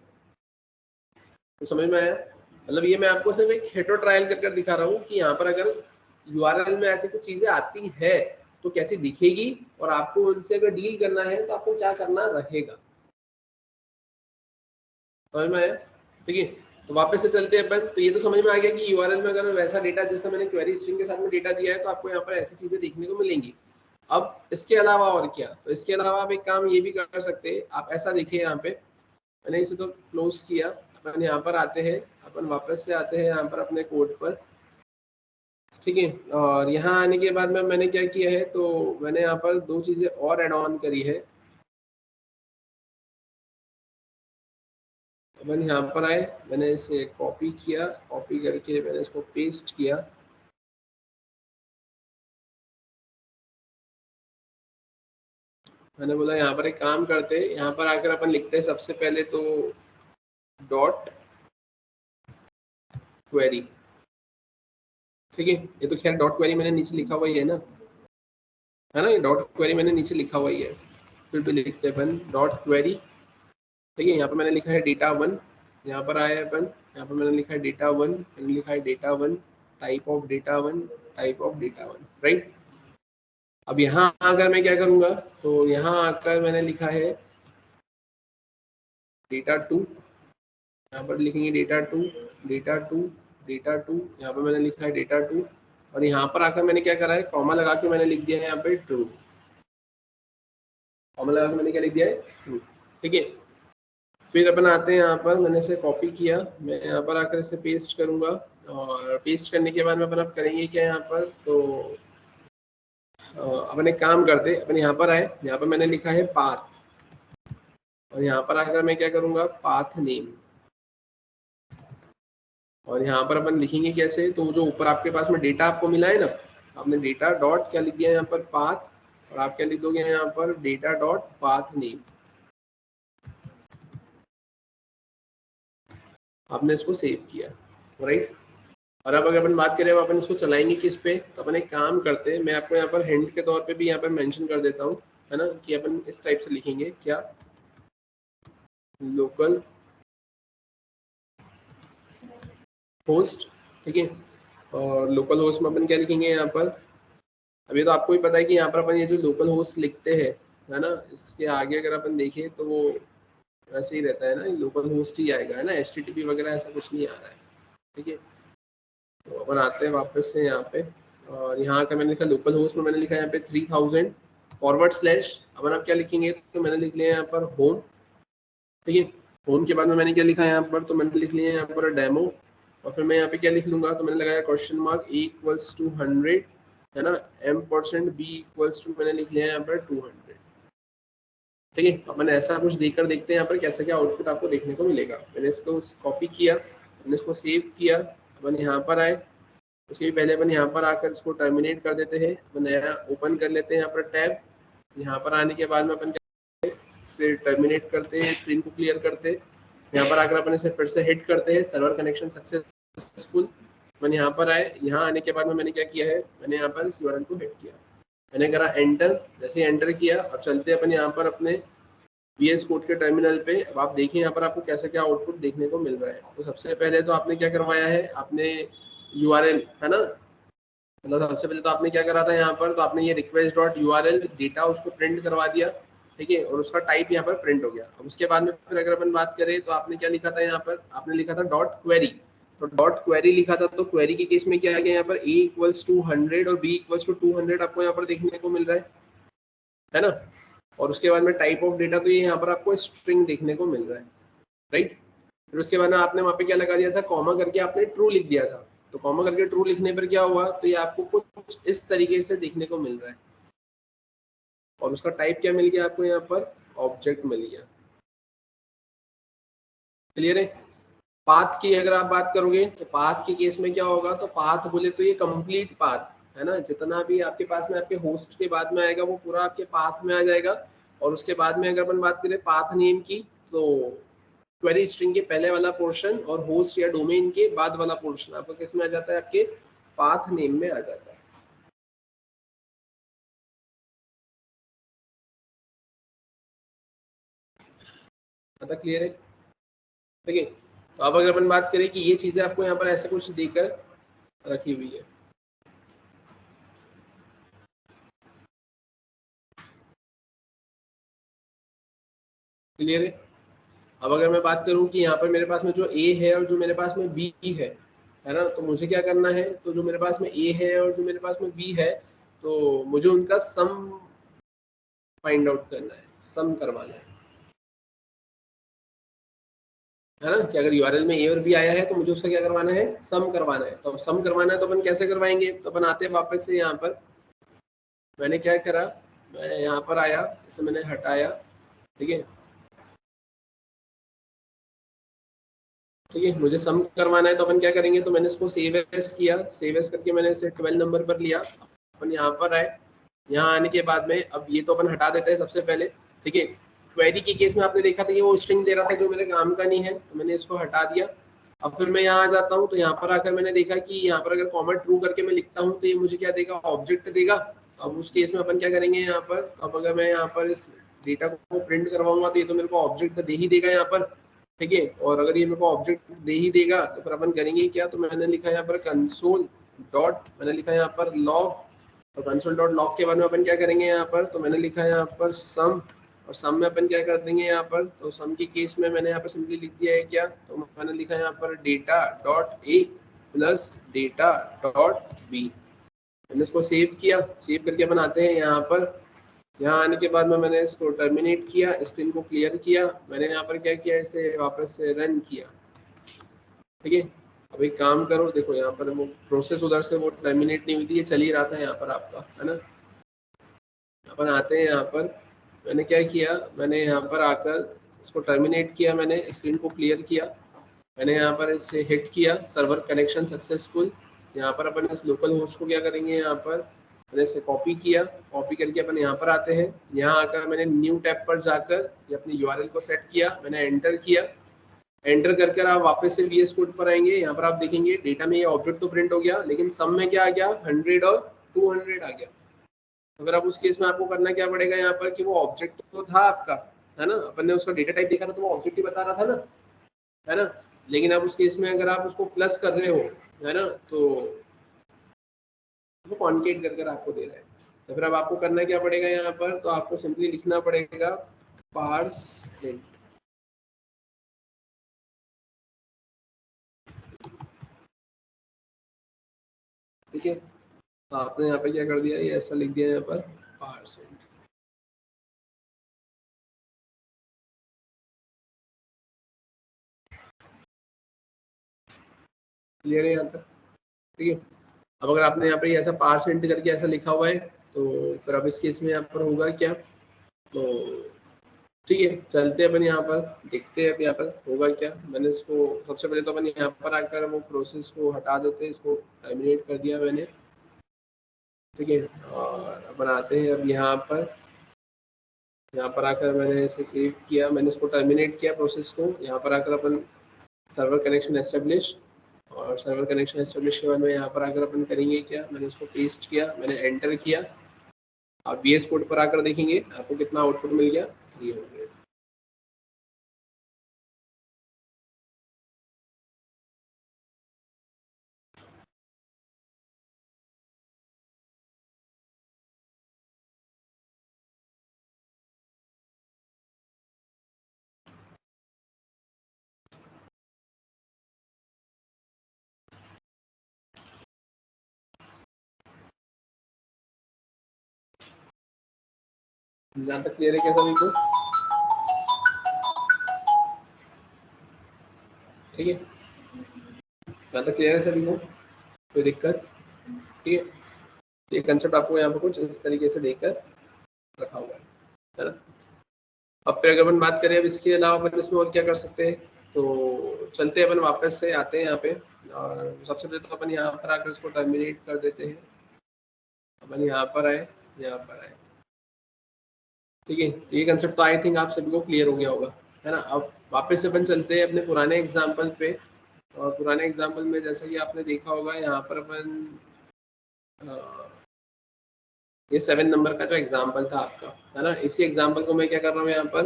तो समझ में आया। मतलब ये मैं आपको सिर्फ एक हेटो ट्रायल कर दिखा रहा हूँ कि यहाँ पर अगर यूआरएल में ऐसी कुछ चीजें आती है तो कैसी दिखेगी, और आपको उनसे अगर डील करना है तो आपको क्या करना रहेगा, समझ में आया। ठीक है, तो वापस से चलते हैं अपन। तो ये तो समझ में आ गया कि यूआरएल में अगर वैसा डेटा जैसा मैंने क्वेरी स्ट्रिंग के साथ में डेटा दिया है तो आपको यहाँ पर ऐसी चीजें देखने को मिलेंगी। अब इसके अलावा और क्या, तो इसके अलावा आप एक काम ये भी कर सकते हैं, आप ऐसा देखिए यहाँ पे, मैंने इसे तो क्लोज किया, अपन यहाँ पर आते हैं, अपन वापस से आते हैं यहाँ पर अपने कोड पर, ठीक है। और यहाँ आने के बाद में मैंने क्या किया है, तो मैंने यहाँ पर दो चीजें और ऐड ऑन करी है। अपन यहाँ पर आए, मैंने इसे कॉपी किया, कॉपी करके मैंने इसको पेस्ट किया, मैंने बोला यहाँ पर एक काम करते हैं, यहाँ पर आकर अपन लिखते हैं सबसे पहले तो डॉट क्वेरी, ठीक है। ये तो खैर डॉट क्वेरी मैंने नीचे लिखा हुआ ही है ना, है ना, ये डॉट क्वेरी मैंने नीचे लिखा हुआ ही है, फिर भी लिखते हैं अपन डॉट क्वेरी, ठीक है। यहाँ पर मैंने लिखा है डेटा 1, यहाँ पर आया अपन, यहाँ पर मैंने लिखा है डेटा 1, मैंने लिखा है data 1, type of data 1, type of data 1, right. अब यहाँ अगर मैं क्या करूँगा, तो यहाँ आकर मैंने लिखा है डेटा 2, यहाँ पर लिखेंगे डेटा 2, डेटा 2, डेटा 2, यहाँ पर मैंने लिखा है डेटा 2, और यहाँ पर आकर मैंने क्या करा है, कॉमा लगा के मैंने लिख दिया है यहाँ पे ट्रू, कॉमा लगा के मैंने क्या लिख दिया है, ट्रू, ठीक है। फिर अपन आते हैं यहाँ पर, मैंने इसे कॉपी किया, मैं यहाँ पर आकर इसे पेस्ट करूँगा, और पेस्ट करने के बाद में अपन अब करेंगे क्या यहाँ पर, तो अपन एक काम करते, अपन यहाँ पर आए, यहाँ पर मैंने लिखा है पाथ, और यहाँ पर आकर मैं क्या करूँगा, पाथ नेम, और यहाँ पर अपन लिखेंगे कैसे, तो जो ऊपर आपके पास में डेटा आपको मिला है ना, आपने डेटा डॉट क्या लिख दिया यहाँ पर, पाथ, और आप क्या लिख दोगे यहाँ पर, डेटा डॉट पाथ नेम, आपने इसको सेव किया, राइट। और अब अगर अपन बात करें अपन इसको चलाएंगे किस पे, तो अपन एक काम करते हैं, मैं आपको यहाँ पर हिंट के तौर पे भी यहाँ पर मेंशन कर देता हूँ, है ना, कि अपन इस टाइप से लिखेंगे क्या, लोकल होस्ट, ठीक है। और लोकल होस्ट में अपन क्या लिखेंगे यहाँ पर, अभी तो आपको भी पता है कि यहाँ पर अपन ये जो लोकल होस्ट लिखते हैं, है ना, इसके आगे अगर अपन देखें तो वो वैसे ही रहता है ना, लोकल होस्ट ही आएगा, है ना, HTTP वगैरह ऐसा कुछ नहीं आ रहा है, ठीक है। तो अपन आते हैं वापस से यहाँ पे, और यहाँ का मैंने लिखा लोकल होस्ट में मैंने लिखा यहाँ पे 3000 /, अपन आप क्या लिखेंगे, तो मैंने लिख लिया यहाँ पर होम, ठीक है। होम के बाद में मैंने क्या लिखा है यहाँ पर, तो मैंने लिख लिया यहाँ पर डेमो, और फिर मैं यहाँ पे क्या लिख लूंगा, तो मैंने लगाया क्वेश्चन मार्क A = 100, है ना, m% B = मैंने लिख लिया यहाँ पर 200, ठीक है। अपन ऐसा कुछ देखकर देखते हैं यहाँ पर कैसा क्या आउटपुट आपको देखने को मिलेगा। मैंने इसको कॉपी किया, मैंने इसको सेव किया, अपन यहाँ पर आए, उसके भी पहले अपन यहाँ पर आकर इसको टर्मिनेट कर देते हैं, अपन नया ओपन कर लेते हैं यहाँ पर टैब, यहाँ पर आने के बाद में अपन इसे टर्मिनेट करते हैं, स्क्रीन को क्लियर करते हैं, यहाँ पर आकर अपन इसे फिर से हिट करते हैं, सर्वर कनेक्शन सक्सेसफुल। मैंने यहाँ पर आए, यहाँ आने के बाद में मैंने क्या किया है, मैंने यहाँ पर इस URL को हिट किया, मैंने करा एंटर, जैसे एंटर किया अब चलते अपन यहाँ पर अपने VS कोड के टर्मिनल पे। अब आप देखिए यहाँ पर आपको कैसा क्या आउटपुट देखने को मिल रहा है। तो सबसे पहले तो आपने क्या करवाया है, आपने URL, है ना, मतलब सबसे पहले तो आपने क्या करा था यहाँ पर, तो आपने ये request.url डेटा उसको प्रिंट करवा दिया, ठीक है, और उसका टाइप यहाँ पर प्रिंट हो गया। अब उसके बाद में फिर अगर अपन बात करें तो आपने क्या लिखा था यहाँ पर, आपने लिखा था .query, तो .query लिखा था, तो क्वेरी के केस में क्या आ गया यहाँ पर, A = 100 और B = 200 आपको यहाँ पर देखने को मिल रहा है ना। और उसके बाद में टाइप ऑफ डेटा, तो ये यहाँ पर आपको स्ट्रिंग देखने को मिल रहा है, राइट। फिर उसके बाद में आपने वहाँ पे क्या लगा दिया था, कॉमा करके आपने ट्रू लिख दिया था, तो कॉमा करके ट्रू लिखने पर क्या हुआ, तो ये आपको कुछ इस तरीके से देखने को मिल रहा है, और उसका टाइप क्या मिल गया आपको यहाँ पर, ऑब्जेक्ट मिल गया, क्लियर है। पाथ की अगर आप बात करोगे तो पाथ के केस में क्या होगा, तो पाथ बोले तो ये कंप्लीट पाथ, है ना, जितना भी आपके पास में आपके होस्ट के बाद में आएगा वो पूरा आपके पाथ में आ जाएगा। और उसके बाद में अगर अपन बात करें पाथ नेम की, तो क्वेरी स्ट्रिंग के पहले वाला पोर्शन और होस्ट या डोमेन के बाद वाला पोर्शन आपको किस में आ जाता है, आपके पाथ नेम में आ जाता है। पता क्लियर है, ठीक है। तो अब अगर अपन बात करें कि ये चीजें आपको यहाँ पर ऐसे कुछ देकर रखी हुई है, क्लियर है। अब अगर मैं बात करूं कि यहाँ पर मेरे पास में जो A है और जो मेरे पास में B है ना, तो मुझे क्या करना है, तो जो मेरे पास में A है और जो मेरे पास में B है, तो मुझे उनका सम फाइंड आउट करना है, सम करवाना है ना, कि अगर URL में A और B आया है तो मुझे उसका क्या करवाना है, सम करवाना है। तो सम करवाना है तो अपन कैसे करवाएंगे, तो अपन आते हैं वापस से यहाँ पर, मैंने क्या करा, मैं यहाँ पर आया, इसे मैंने हटाया, ठीक है, ठीक है, मुझे सम करवाना है तो अपन क्या करेंगे, तो मैंने इसको सेव एस किया, सेव एस करके मैंने इसे 12 नंबर पर लिया, अपन यहाँ पर आए, यहाँ आने के बाद में अब ये तो अपन हटा देते हैं सबसे पहले, ठीक है। क्वेरी के केस में आपने देखा था कि वो स्ट्रिंग दे रहा था जो मेरे काम का नहीं है, तो मैंने इसको हटा दिया। अब फिर मैं यहाँ आ जाता हूँ, तो यहाँ पर आकर मैंने देखा कि यहाँ पर अगर कॉमा ट्रू करके मैं लिखता हूँ तो ये मुझे क्या देगा, ऑब्जेक्ट देगा। अब उस केस में अपन क्या करेंगे यहाँ पर, अब अगर मैं यहाँ पर इस डेटा को प्रिंट करवाऊंगा तो ये तो मेरे को ऑब्जेक्ट दे ही देगा यहाँ पर, ठीक है। और अगर ये मेरे को ऑब्जेक्ट दे ही देगा तो फिर अपन करेंगे क्या, तो मैंने लिखा यहाँ पर कंसोल डॉट, मैंने लिखा यहाँ पर लॉग, और कंसोल डॉट लॉग के बाद में अपन क्या करेंगे यहाँ पर, तो मैंने लिखा यहाँ पर सम, और सम में अपन क्या कर देंगे यहाँ पर, तो सम के केस में मैंने यहाँ पर सिंपली लिख दिया है क्या, तो मैंने लिखा यहाँ पर data dot A plus data dot B. मैंने इसको सेव किया, सेव करके अपन आते हैं यहाँ पर, यहाँ आने के बाद में मैंने इसको टर्मिनेट किया, स्क्रीन को क्लियर किया, मैंने यहाँ पर क्या किया, इसे वापस से रन किया, ठीक है। अब एक काम करो, देखो यहाँ पर वो प्रोसेस उधर से वो टर्मिनेट नहीं हुई थी, ये चल ही रहा था यहाँ पर आपका, है ना। अपन आते हैं यहाँ पर, मैंने क्या किया, मैंने यहाँ पर आकर इसको टर्मिनेट किया, मैंने स्क्रीन को क्लियर किया, मैंने यहाँ पर इसे हिट किया, सर्वर कनेक्शन सक्सेसफुल। यहाँ पर अपन इस लोकल होस्ट को क्या करेंगे, यहाँ पर मैंने इसे कॉपी किया, कॉपी करके अपन यहाँ पर आते हैं, यहाँ आकर मैंने न्यू टैब पर जाकर ये अपनी URL को सेट किया, मैंने एंटर किया, एंटर करके आप वापस से VS कोड पर आएंगे, यहाँ पर आप देखेंगे डेटा में ये ऑब्जेक्ट तो प्रिंट हो गया, लेकिन सम में क्या आ गया 100 और 200 आ गया। अगर आप उस केस में आपको करना क्या पड़ेगा यहाँ पर कि वो ऑब्जेक्ट तो था आपका, है ना, अपन ने उसका डेटा टाइप देखा था तो वो ऑब्जेक्ट ही बता रहा था ना, है ना, लेकिन अब उस केस में अगर आप उसको प्लस कर रहे हो, है ना, तो वो कॉन्केट कर कर आपको दे रहा है। तो फिर अब आपको करना क्या पड़ेगा यहाँ पर, तो आपको सिंपली लिखना पड़ेगा पार्स इंट, ठीक है। तो आपने यहाँ पे क्या कर दिया, ये ऐसा लिख दिया यहाँ पर पार्स इंट, क्लियर है यहाँ तक, ठीक है। अब अगर आपने यहाँ पे ऐसा पार्स इंट करके ऐसा लिखा हुआ है तो फिर अब इस केस में यहाँ पर होगा क्या, तो ठीक है चलते हैं अपन यहाँ पर देखते हैं अब यहाँ पर होगा क्या। मैंने इसको सबसे पहले तो अपन यहाँ पर आकर वो प्रोसेस को हटा देते हैं, इसको टर्मिनेट कर दिया मैंने, ठीक है। और अपन आते हैं अब यहाँ पर आकर मैंने इसे सेव किया, मैंने इसको टर्मिनेट किया प्रोसेस को। यहाँ पर आकर अपन सर्वर कनेक्शन एस्टेब्लिश, और सर्वर कनेक्शन एस्टेब्लिश के बाद में यहाँ पर आकर अपन करेंगे क्या, मैंने इसको पेस्ट किया, मैंने एंटर किया। आप VS कोड पर आकर देखेंगे आपको कितना आउटपुट मिल गया, 300। जहाँ तक क्लियर है क्या सभी को, ठीक है, जहाँ तक क्लियर है सभी को, कोई दिक्कत, ठीक है। ये कंसेप्ट आपको यहाँ पर कुछ इस तरीके से देकर रखा हुआ है ना। अब फिर अगर अपन बात करें अब इसके अलावा अपन इसमें और क्या कर सकते हैं, तो चलते हैं अपन वापस से आते हैं यहाँ पे, और सबसे पहले तो अपन यहाँ पर आकर इसको टर्मिनेट कर देते हैं। अपन यहाँ पर आए, यहाँ पर आए, ठीक है। ये कंसेप्ट तो आई थिंक आप सभी को क्लियर हो गया होगा, है ना। अब वापस से अपन चलते हैं अपने पुराने एग्जाम्पल पे, और पुराने एग्जाम्पल में जैसा कि आपने देखा होगा यहाँ पर अपन ये 7 नंबर का जो एग्जाम्पल था आपका, है ना, इसी एग्जाम्पल को मैं क्या कर रहा हूँ यहाँ पर,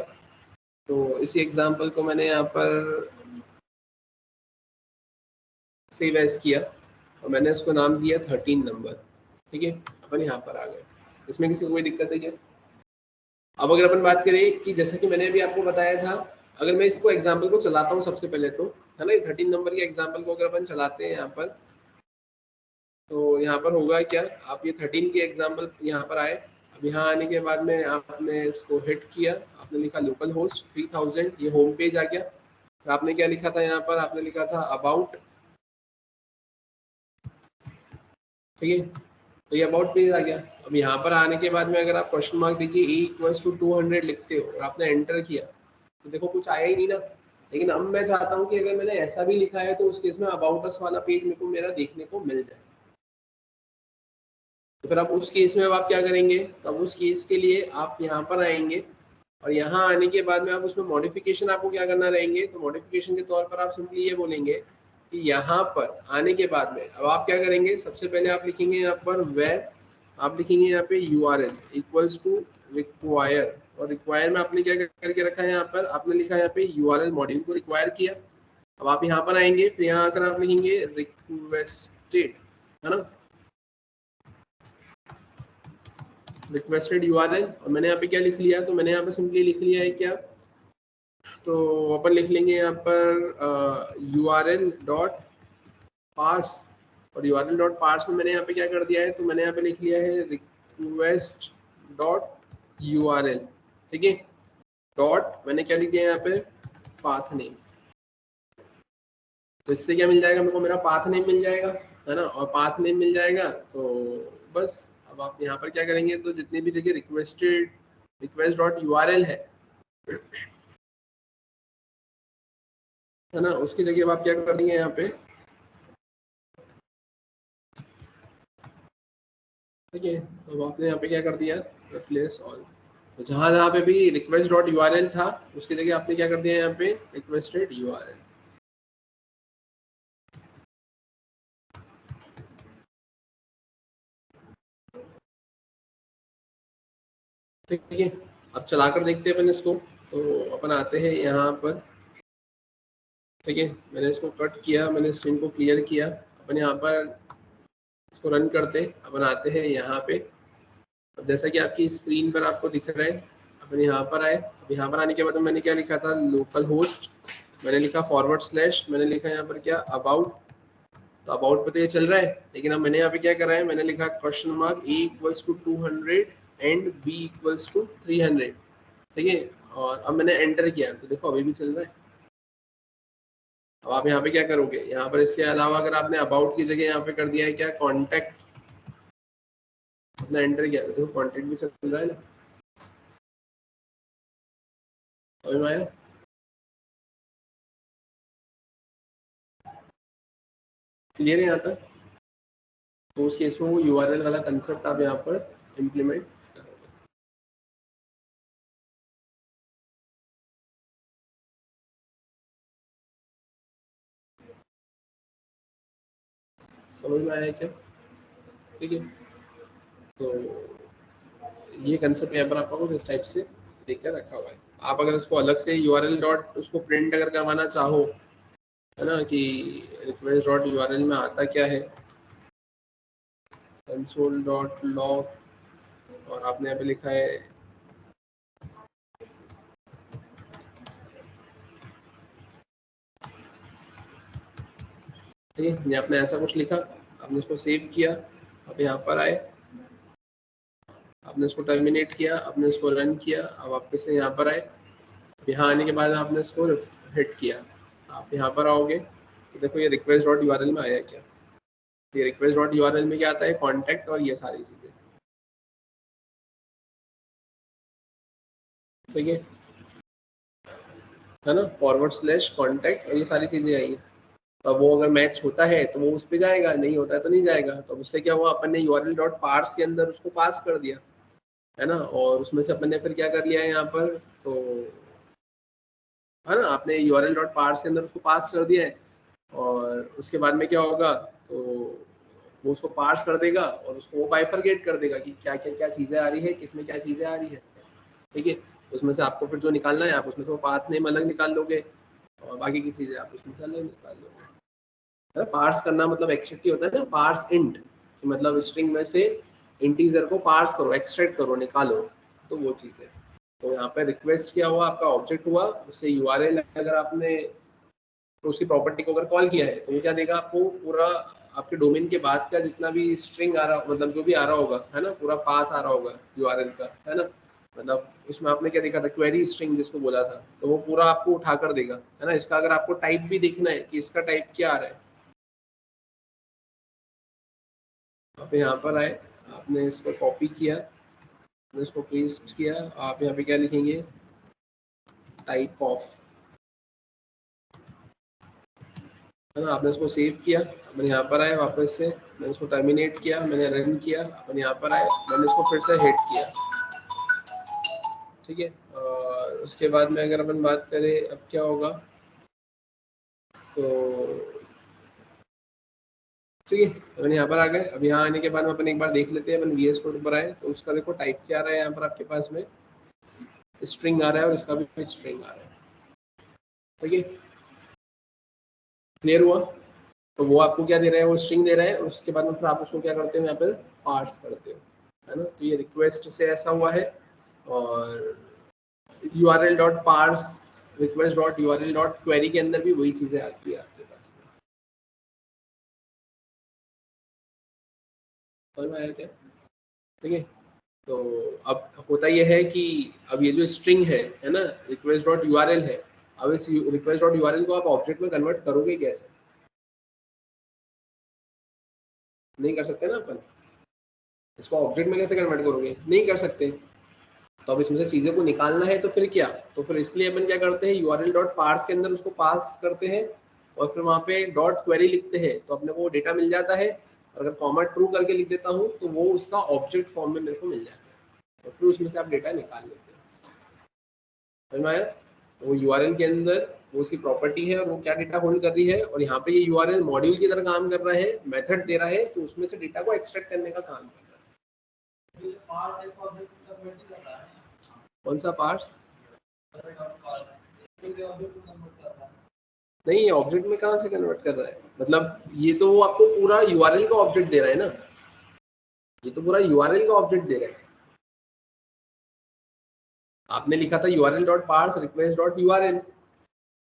तो इसी एग्जाम्पल को मैंने यहाँ पर सेव एज किया और मैंने इसको नाम दिया 13 नंबर, ठीक है। अपन यहाँ पर आ गए, इसमें किसी को कोई दिक्कत है क्या। अब अगर अपन बात करें कि जैसा कि मैंने अभी आपको बताया था, अगर मैं इसको एग्जाम्पल को चलाता हूँ सबसे पहले तो, है ना, ये 13 नंबर के एग्जाम्पल को अगर अपन चलाते हैं यहाँ पर, तो यहाँ पर होगा क्या, आप ये 13 के एग्जाम्पल यहाँ पर आए। अब यहाँ आने के बाद में आपने इसको हिट किया, आपने लिखा लोकल होस्ट 3000, ये होम पेज आ गया। और आपने क्या लिखा था यहाँ पर, आपने लिखा था अबाउट, ठीक है, तो ये अबाउट पेज आ गया। अब यहाँ पर आने के बाद में अगर आप क्वेश्चन मार्क देखिए A=200 लिखते हो और आपने एंटर किया, तो देखो कुछ आया ही नहीं ना। लेकिन अब मैं चाहता हूँ कि अगर मैंने ऐसा भी लिखा है तो उस केस में अबाउट अस वाला पेज मेरे को मेरा देखने को मिल जाए। तो फिर आप उस केस में अब आप क्या करेंगे, तब उस केस के लिए आप यहाँ पर आएंगे, और यहाँ आने के बाद में आप उसमें मॉडिफिकेशन आपको क्या करना रहेंगे, तो मॉडिफिकेशन के तौर पर आप सिंपली ये बोलेंगे कि यहाँ पर आने के बाद में अब आप क्या करेंगे, सबसे पहले आप लिखेंगे यहाँ पर वेर, आप लिखेंगे यहाँ पे URL इक्वल्स टू रिक्वायर, और रिक्वायर में आपने क्या करके रखा है, यहाँ पर आपने लिखा है यहाँ पे URL मॉड्यूल को रिक्वायर किया। अब आप यहाँ पर आएंगे, फिर यहाँ आकर आप लिखेंगे रिक्वेस्टेड, है ना, रिक्वेस्टेड URL, और मैंने यहाँ पे क्या लिख लिया, तो मैंने यहाँ पे सिंपली लिख लिया है क्या, तो अपन लिख लेंगे यहाँ पर URL डॉट पार्स, और URL डॉट पार्स में मैंने यहाँ पे क्या कर दिया है, तो मैंने यहाँ पे लिख लिया है रिक्वेस्ट डॉट URL, ठीक है, डॉट मैंने क्या लिख दिया यहाँ पे पाथ नेम। तो इससे क्या मिल जाएगा मेरे को, मेरा पाथ नेम मिल जाएगा, है ना, और पाथ नेम मिल जाएगा तो बस। अब आप यहाँ पर क्या करेंगे, तो जितनी भी जगह रिक्वेस्ट डॉट URL है ना, उसकी जगह आप क्या करेंगे यहाँ पे, ठीक है। अब आपने यहाँ पे क्या कर दिया, रिप्लेस ऑल, तो जहाँ जहाँ पे भी रिक्वेस्ट डॉट URL था उसकी जगह आपने क्या कर दिया यहाँ पे रिक्वेस्टेड URL, ठीक है, अब चलाकर देखते हैं अपन इसको। तो अपन आते हैं यहाँ पर, ठीक है, मैंने इसको कट किया, मैंने स्क्रीन को क्लियर किया। अपन यहाँ पर इसको रन करते, अपन आते हैं यहाँ पे। अब जैसा कि आपकी स्क्रीन पर आपको दिख रहा है, अपन यहाँ पर आए। अब यहाँ पर आने के बाद मैंने क्या लिखा था, लोकल होस्ट, मैंने लिखा /, मैंने लिखा यहाँ पर क्या, अबाउट। तो अबाउट पे तो ये चल रहा है, लेकिन अब मैंने यहाँ पे क्या करा है, मैंने लिखा (A = 200 एंड B = 300, ठीक है। और अब मैंने एंटर किया तो देखो अभी भी चल रहा है। अब आप यहाँ पे क्या करोगे, यहाँ पर इसके अलावा अगर आपने अबाउट की जगह यहाँ पे कर दिया है क्या, कॉन्टैक्ट, अपना एंटर किया तो देखो कॉन्टैक्ट भी चल रहा है ना। समझ में आया? क्लियर है यहाँ तक? तो उस केस में वो URL वाला कंसेप्ट आप यहाँ पर इम्प्लीमेंट करोगे। समझ में आया क्या? ठीक है, तो ये कंसेप्ट यहाँ पर आपको कुछ इस टाइप से देकर रखा हुआ है। आप अगर इसको अलग से URL डॉट उसको प्रिंट अगर करवाना चाहो, है ना, कि request.url में आता क्या है, console.log, और आपने यहाँ पे लिखा है ठीक है, ये आपने ऐसा कुछ लिखा, आपने इसको सेव किया। अब यहाँ पर आए, आपने इसको टर्मिनेट किया, आपने इसको रन किया। अब वापस से यहाँ पर आए, यहाँ आने के बाद आपने इसको हिट किया, आप यहाँ पर आओगे तो देखो ये request.url में आया क्या, ये request.url में क्या आता है, कॉन्टैक्ट और ये सारी चीज़ें, ठीक है ना, /कॉन्टैक्ट और ये सारी चीज़ें आई हैं। अब वो अगर मैच होता है तो वो उस पर जाएगा, नहीं होता है तो नहीं जाएगा। तो उससे क्या हुआ, अपन ने url.parse के अंदर उसको पास कर दिया, है ना, और उसमें से अपन ने फिर क्या कर लिया है यहाँ पर, तो है ना, आपने url.parse के अंदर उसको पास कर दिया है, और उसके बाद में क्या होगा, तो वो उसको पार्स कर देगा और उसको वो बाइफरकेट कर देगा कि क्या क्या क्या चीज़ें आ रही है, किसमें क्या चीज़ें आ रही है, ठीक है। उसमें से आपको फिर जो निकालना है, आप उसमें से वो पाथ नेम अलग निकाल लोगे, और बाकी की चीज़ें आप उसमें से अलग निकाल लोगे, है ना। पार्स करना मतलब एक्सट्रैक्ट ही होता है ना, पार्स इंट, मतलब स्ट्रिंग में से इंटीजर को पार्स करो, एक्सट्रैक्ट करो, निकालो, तो वो चीज़ है। तो यहाँ पे रिक्वेस्ट क्या हुआ, आपका ऑब्जेक्ट हुआ, उससे URL अगर आपने तो उसकी प्रॉपर्टी को अगर कॉल किया है तो वो क्या देगा आपको, पूरा आपके डोमेन के बाद का जितना भी स्ट्रिंग आ रहा, मतलब जो भी आ रहा होगा, है ना, पूरा पाथ आ रहा होगा URL का, है ना, मतलब उसमें आपने क्या देखा था, क्वेरी स्ट्रिंग जिसको बोला था, तो वो पूरा आपको उठा कर देगा, है ना। इसका अगर आपको टाइप भी देखना है कि इसका टाइप क्या आ रहा है, आप यहाँ पर आए, आपने इसको कॉपी किया, आपने इसको पेस्ट किया, आप यहाँ पे क्या लिखेंगे, टाइप ऑफ, है ना। आपने इसको सेव किया, मैंने यहाँ पर आए, वापस से मैंने इसको टर्मिनेट किया, मैंने रन किया, अपन यहाँ पर आए, मैंने इसको फिर से हिट किया, ठीक है। और उसके बाद में अगर अपन बात करें अब क्या होगा, तो ठीक है, अपन यहाँ पर आ गए। अब यहाँ आने के बाद में अपन एक बार देख लेते हैं, अपन VS कोड पर आए तो उसका देखो टाइप क्या आ रहा है, यहाँ पर आपके पास में स्ट्रिंग आ रहा है और इसका भी स्ट्रिंग आ रहा है, ठीक है, क्लियर हुआ। तो वो आपको क्या दे रहा है, वो स्ट्रिंग दे रहा है, और उसके बाद में फिर आप उसको क्या करते हो, यहाँ पर पार्स करते हो, है ना। तो ये रिक्वेस्ट से ऐसा हुआ है, और url.parse request.url.query के अंदर भी वही चीजें आती है आपके पास में। समझ में आया क्या? ठीक है, तो अब होता यह है कि अब ये जो स्ट्रिंग है ना, request.url है, अब इस request.url को आप ऑब्जेक्ट में कन्वर्ट करोगे कैसे, नहीं कर सकते ना अपन, इसको ऑब्जेक्ट में कैसे कन्वर्ट करोगे, नहीं कर सकते। तो अब इसमें से चीज़ों को निकालना है तो फिर क्या, तो फिर इसलिए अपन क्या करते हैं, url.parse के अंदर उसको पास करते हैं, और फिर वहाँ पे .query लिखते हैं, तो अपने को डेटा मिल जाता है। अगर कॉमा ट्रू करके लिख देता हूँ तो वो उसका ऑब्जेक्ट फॉर्म में मेरे को मिल जाता है, और फिर उसमें से आप डेटा निकाल लेते हैं। समझ में आया? तो वो URL के अंदर वो उसकी प्रॉपर्टी है, और वो क्या डेटा होल्ड कर रही है, और यहाँ पे ये URL मॉड्यूल की तरह काम कर रहा है, मेथड दे रहा है, तो उसमें से डेटा को एक्सट्रैक्ट करने का काम कर रहा है। कौन सा पार्स? नहीं, ऑब्जेक्ट में कहाँ से कन्वर्ट कर रहा है? मतलब ये तो वो आपको पूरा यूआरएल का ऑब्जेक्ट दे रहा है ना, ये तो पूरा यूआरएल का ऑब्जेक्ट दे रहा है। आपने लिखा था URL dot parse request dot URL,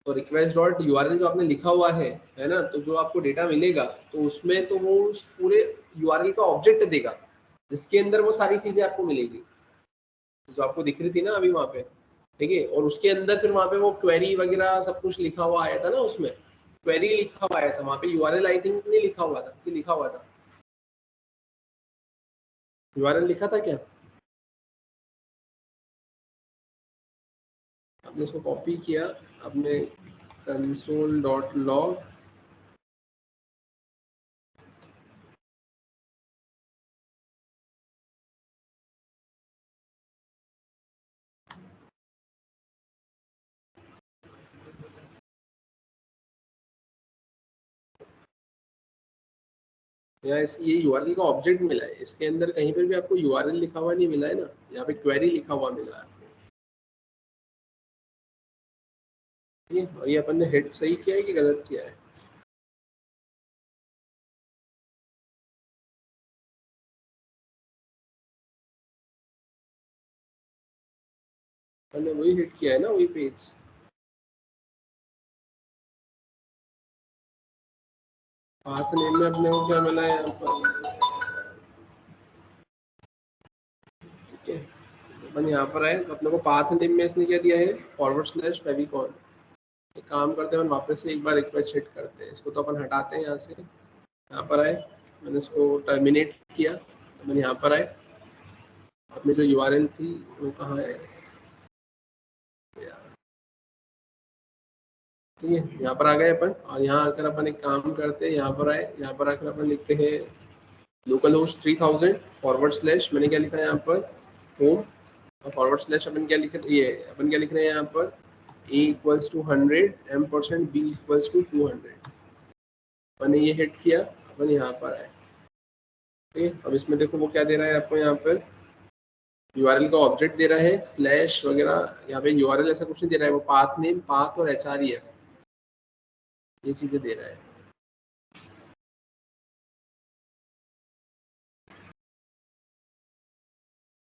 तो रिक्वेस्ट डॉट यूआरएल जो आपने लिखा हुआ है ना, तो जो आपको डेटा मिलेगा तो उसमें तो वो उस पूरे यूआरएल का ऑब्जेक्ट देगा जिसके अंदर वो सारी चीजें आपको मिलेगी जो आपको दिख रही थी ना अभी वहाँ पे, ठीक है। और उसके अंदर फिर वहाँ पे वो क्वेरी वगैरह सब कुछ लिखा हुआ आया था ना, उसमें क्वेरी लिखा हुआ आया था वहाँ पे, यूआरएल आई थिंक नहीं लिखा हुआ था कि लिखा हुआ था? यूआरएल लिखा था क्या? आपने इसको कॉपी किया, आपने console.log या ये यूआरएल का ऑब्जेक्ट मिला है, इसके अंदर कहीं पर भी आपको यूआरएल लिखा हुआ नहीं मिला है ना, यहाँ पे क्वेरी लिखा हुआ मिला है आपको, ठीक है। और ये अपन ने हिट सही किया है कि गलत किया है? अपन ने वही हिट किया है ना, वही पेज। पाथ नेम में अपने को क्या मिला है यहाँ पर, ठीक है। अपन यहाँ पर आए तो अपने को पाथ नेम में इसने क्या दिया है, /फेविकॉन। एक काम करते हैं, अपन वापस से एक बार रिक्वेस्ट हिट करते हैं, इसको तो अपन हटाते हैं यहाँ से। यहाँ पर आए, मैंने इसको टर्मिनेट किया, अपन यहाँ पर आए, अपनी जो यूआरएल थी वो कहाँ है, ठीक है। यहाँ पर आ गए अपन, और यहाँ आकर अपन एक काम करते हैं, यहाँ पर आए, यहाँ पर आकर अपन लिखते हैं लोकल होस्ट 3000 / मैंने क्या लिखा है यहाँ पर, होम, और / अपन क्या लिख रहे, ये अपन क्या लिख रहे हैं यहाँ पर, a = 100 m% b = 200। मैंने ये हिट किया, अपन यहाँ पर आए, ठीक है। अब इसमें देखो वो क्या दे रहा है आपको, यहाँ पर यूआरएल का ऑब्जेक्ट दे रहा है, स्लैश वगैरह, यहाँ पे यूआरएल ऐसा कुछ नहीं दे रहा है, वो पाथ नेम, पाथ और href ये चीजें दे रहा है।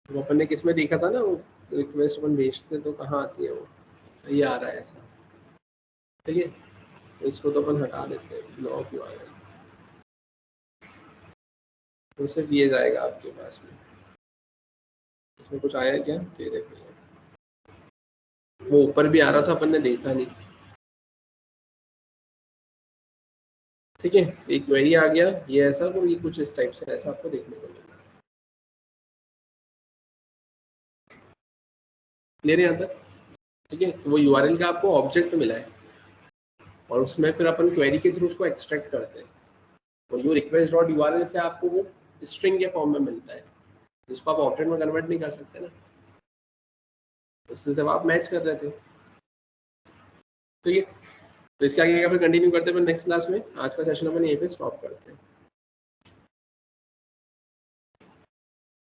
वो अपन ने किस में देखा था ना, वो रिक्वेस्ट अपन भेजते तो कहाँ आती है वो, ये आ रहा है ऐसा, ठीक है। तो इसको तो अपन हटा देते हैं, ब्लॉक यूआरएल, तो सिर्फ ये जाएगा आपके पास में। इसमें कुछ आया क्या, तो ये देखो, वो ऊपर भी आ रहा था, अपन ने देखा नहीं, ठीक है। एक क्वेरी आ गया, ये ऐसा, तो ये कुछ इस टाइप से ऐसा आपको देखने को मिला। क्लियर है यहाँ तक, ठीक है। तो वो यूआरएल का आपको ऑब्जेक्ट मिला है, और उसमें फिर अपन क्वेरी के थ्रू उसको एक्सट्रैक्ट करते हैं, और यू रिक्वेस्ट डॉट यूआरएल से आपको वो स्ट्रिंग के फॉर्म में मिलता है, जिसको आप ऑब्जेक्ट में कन्वर्ट नहीं कर सकते ना, उससे सब आप मैच कर रहे थे, ठीक है। तो इसके आगे फिर कंटिन्यू करते हैं नेक्स्ट क्लास में। आज का सेशन अपन यहीं पे स्टॉप करते हैं।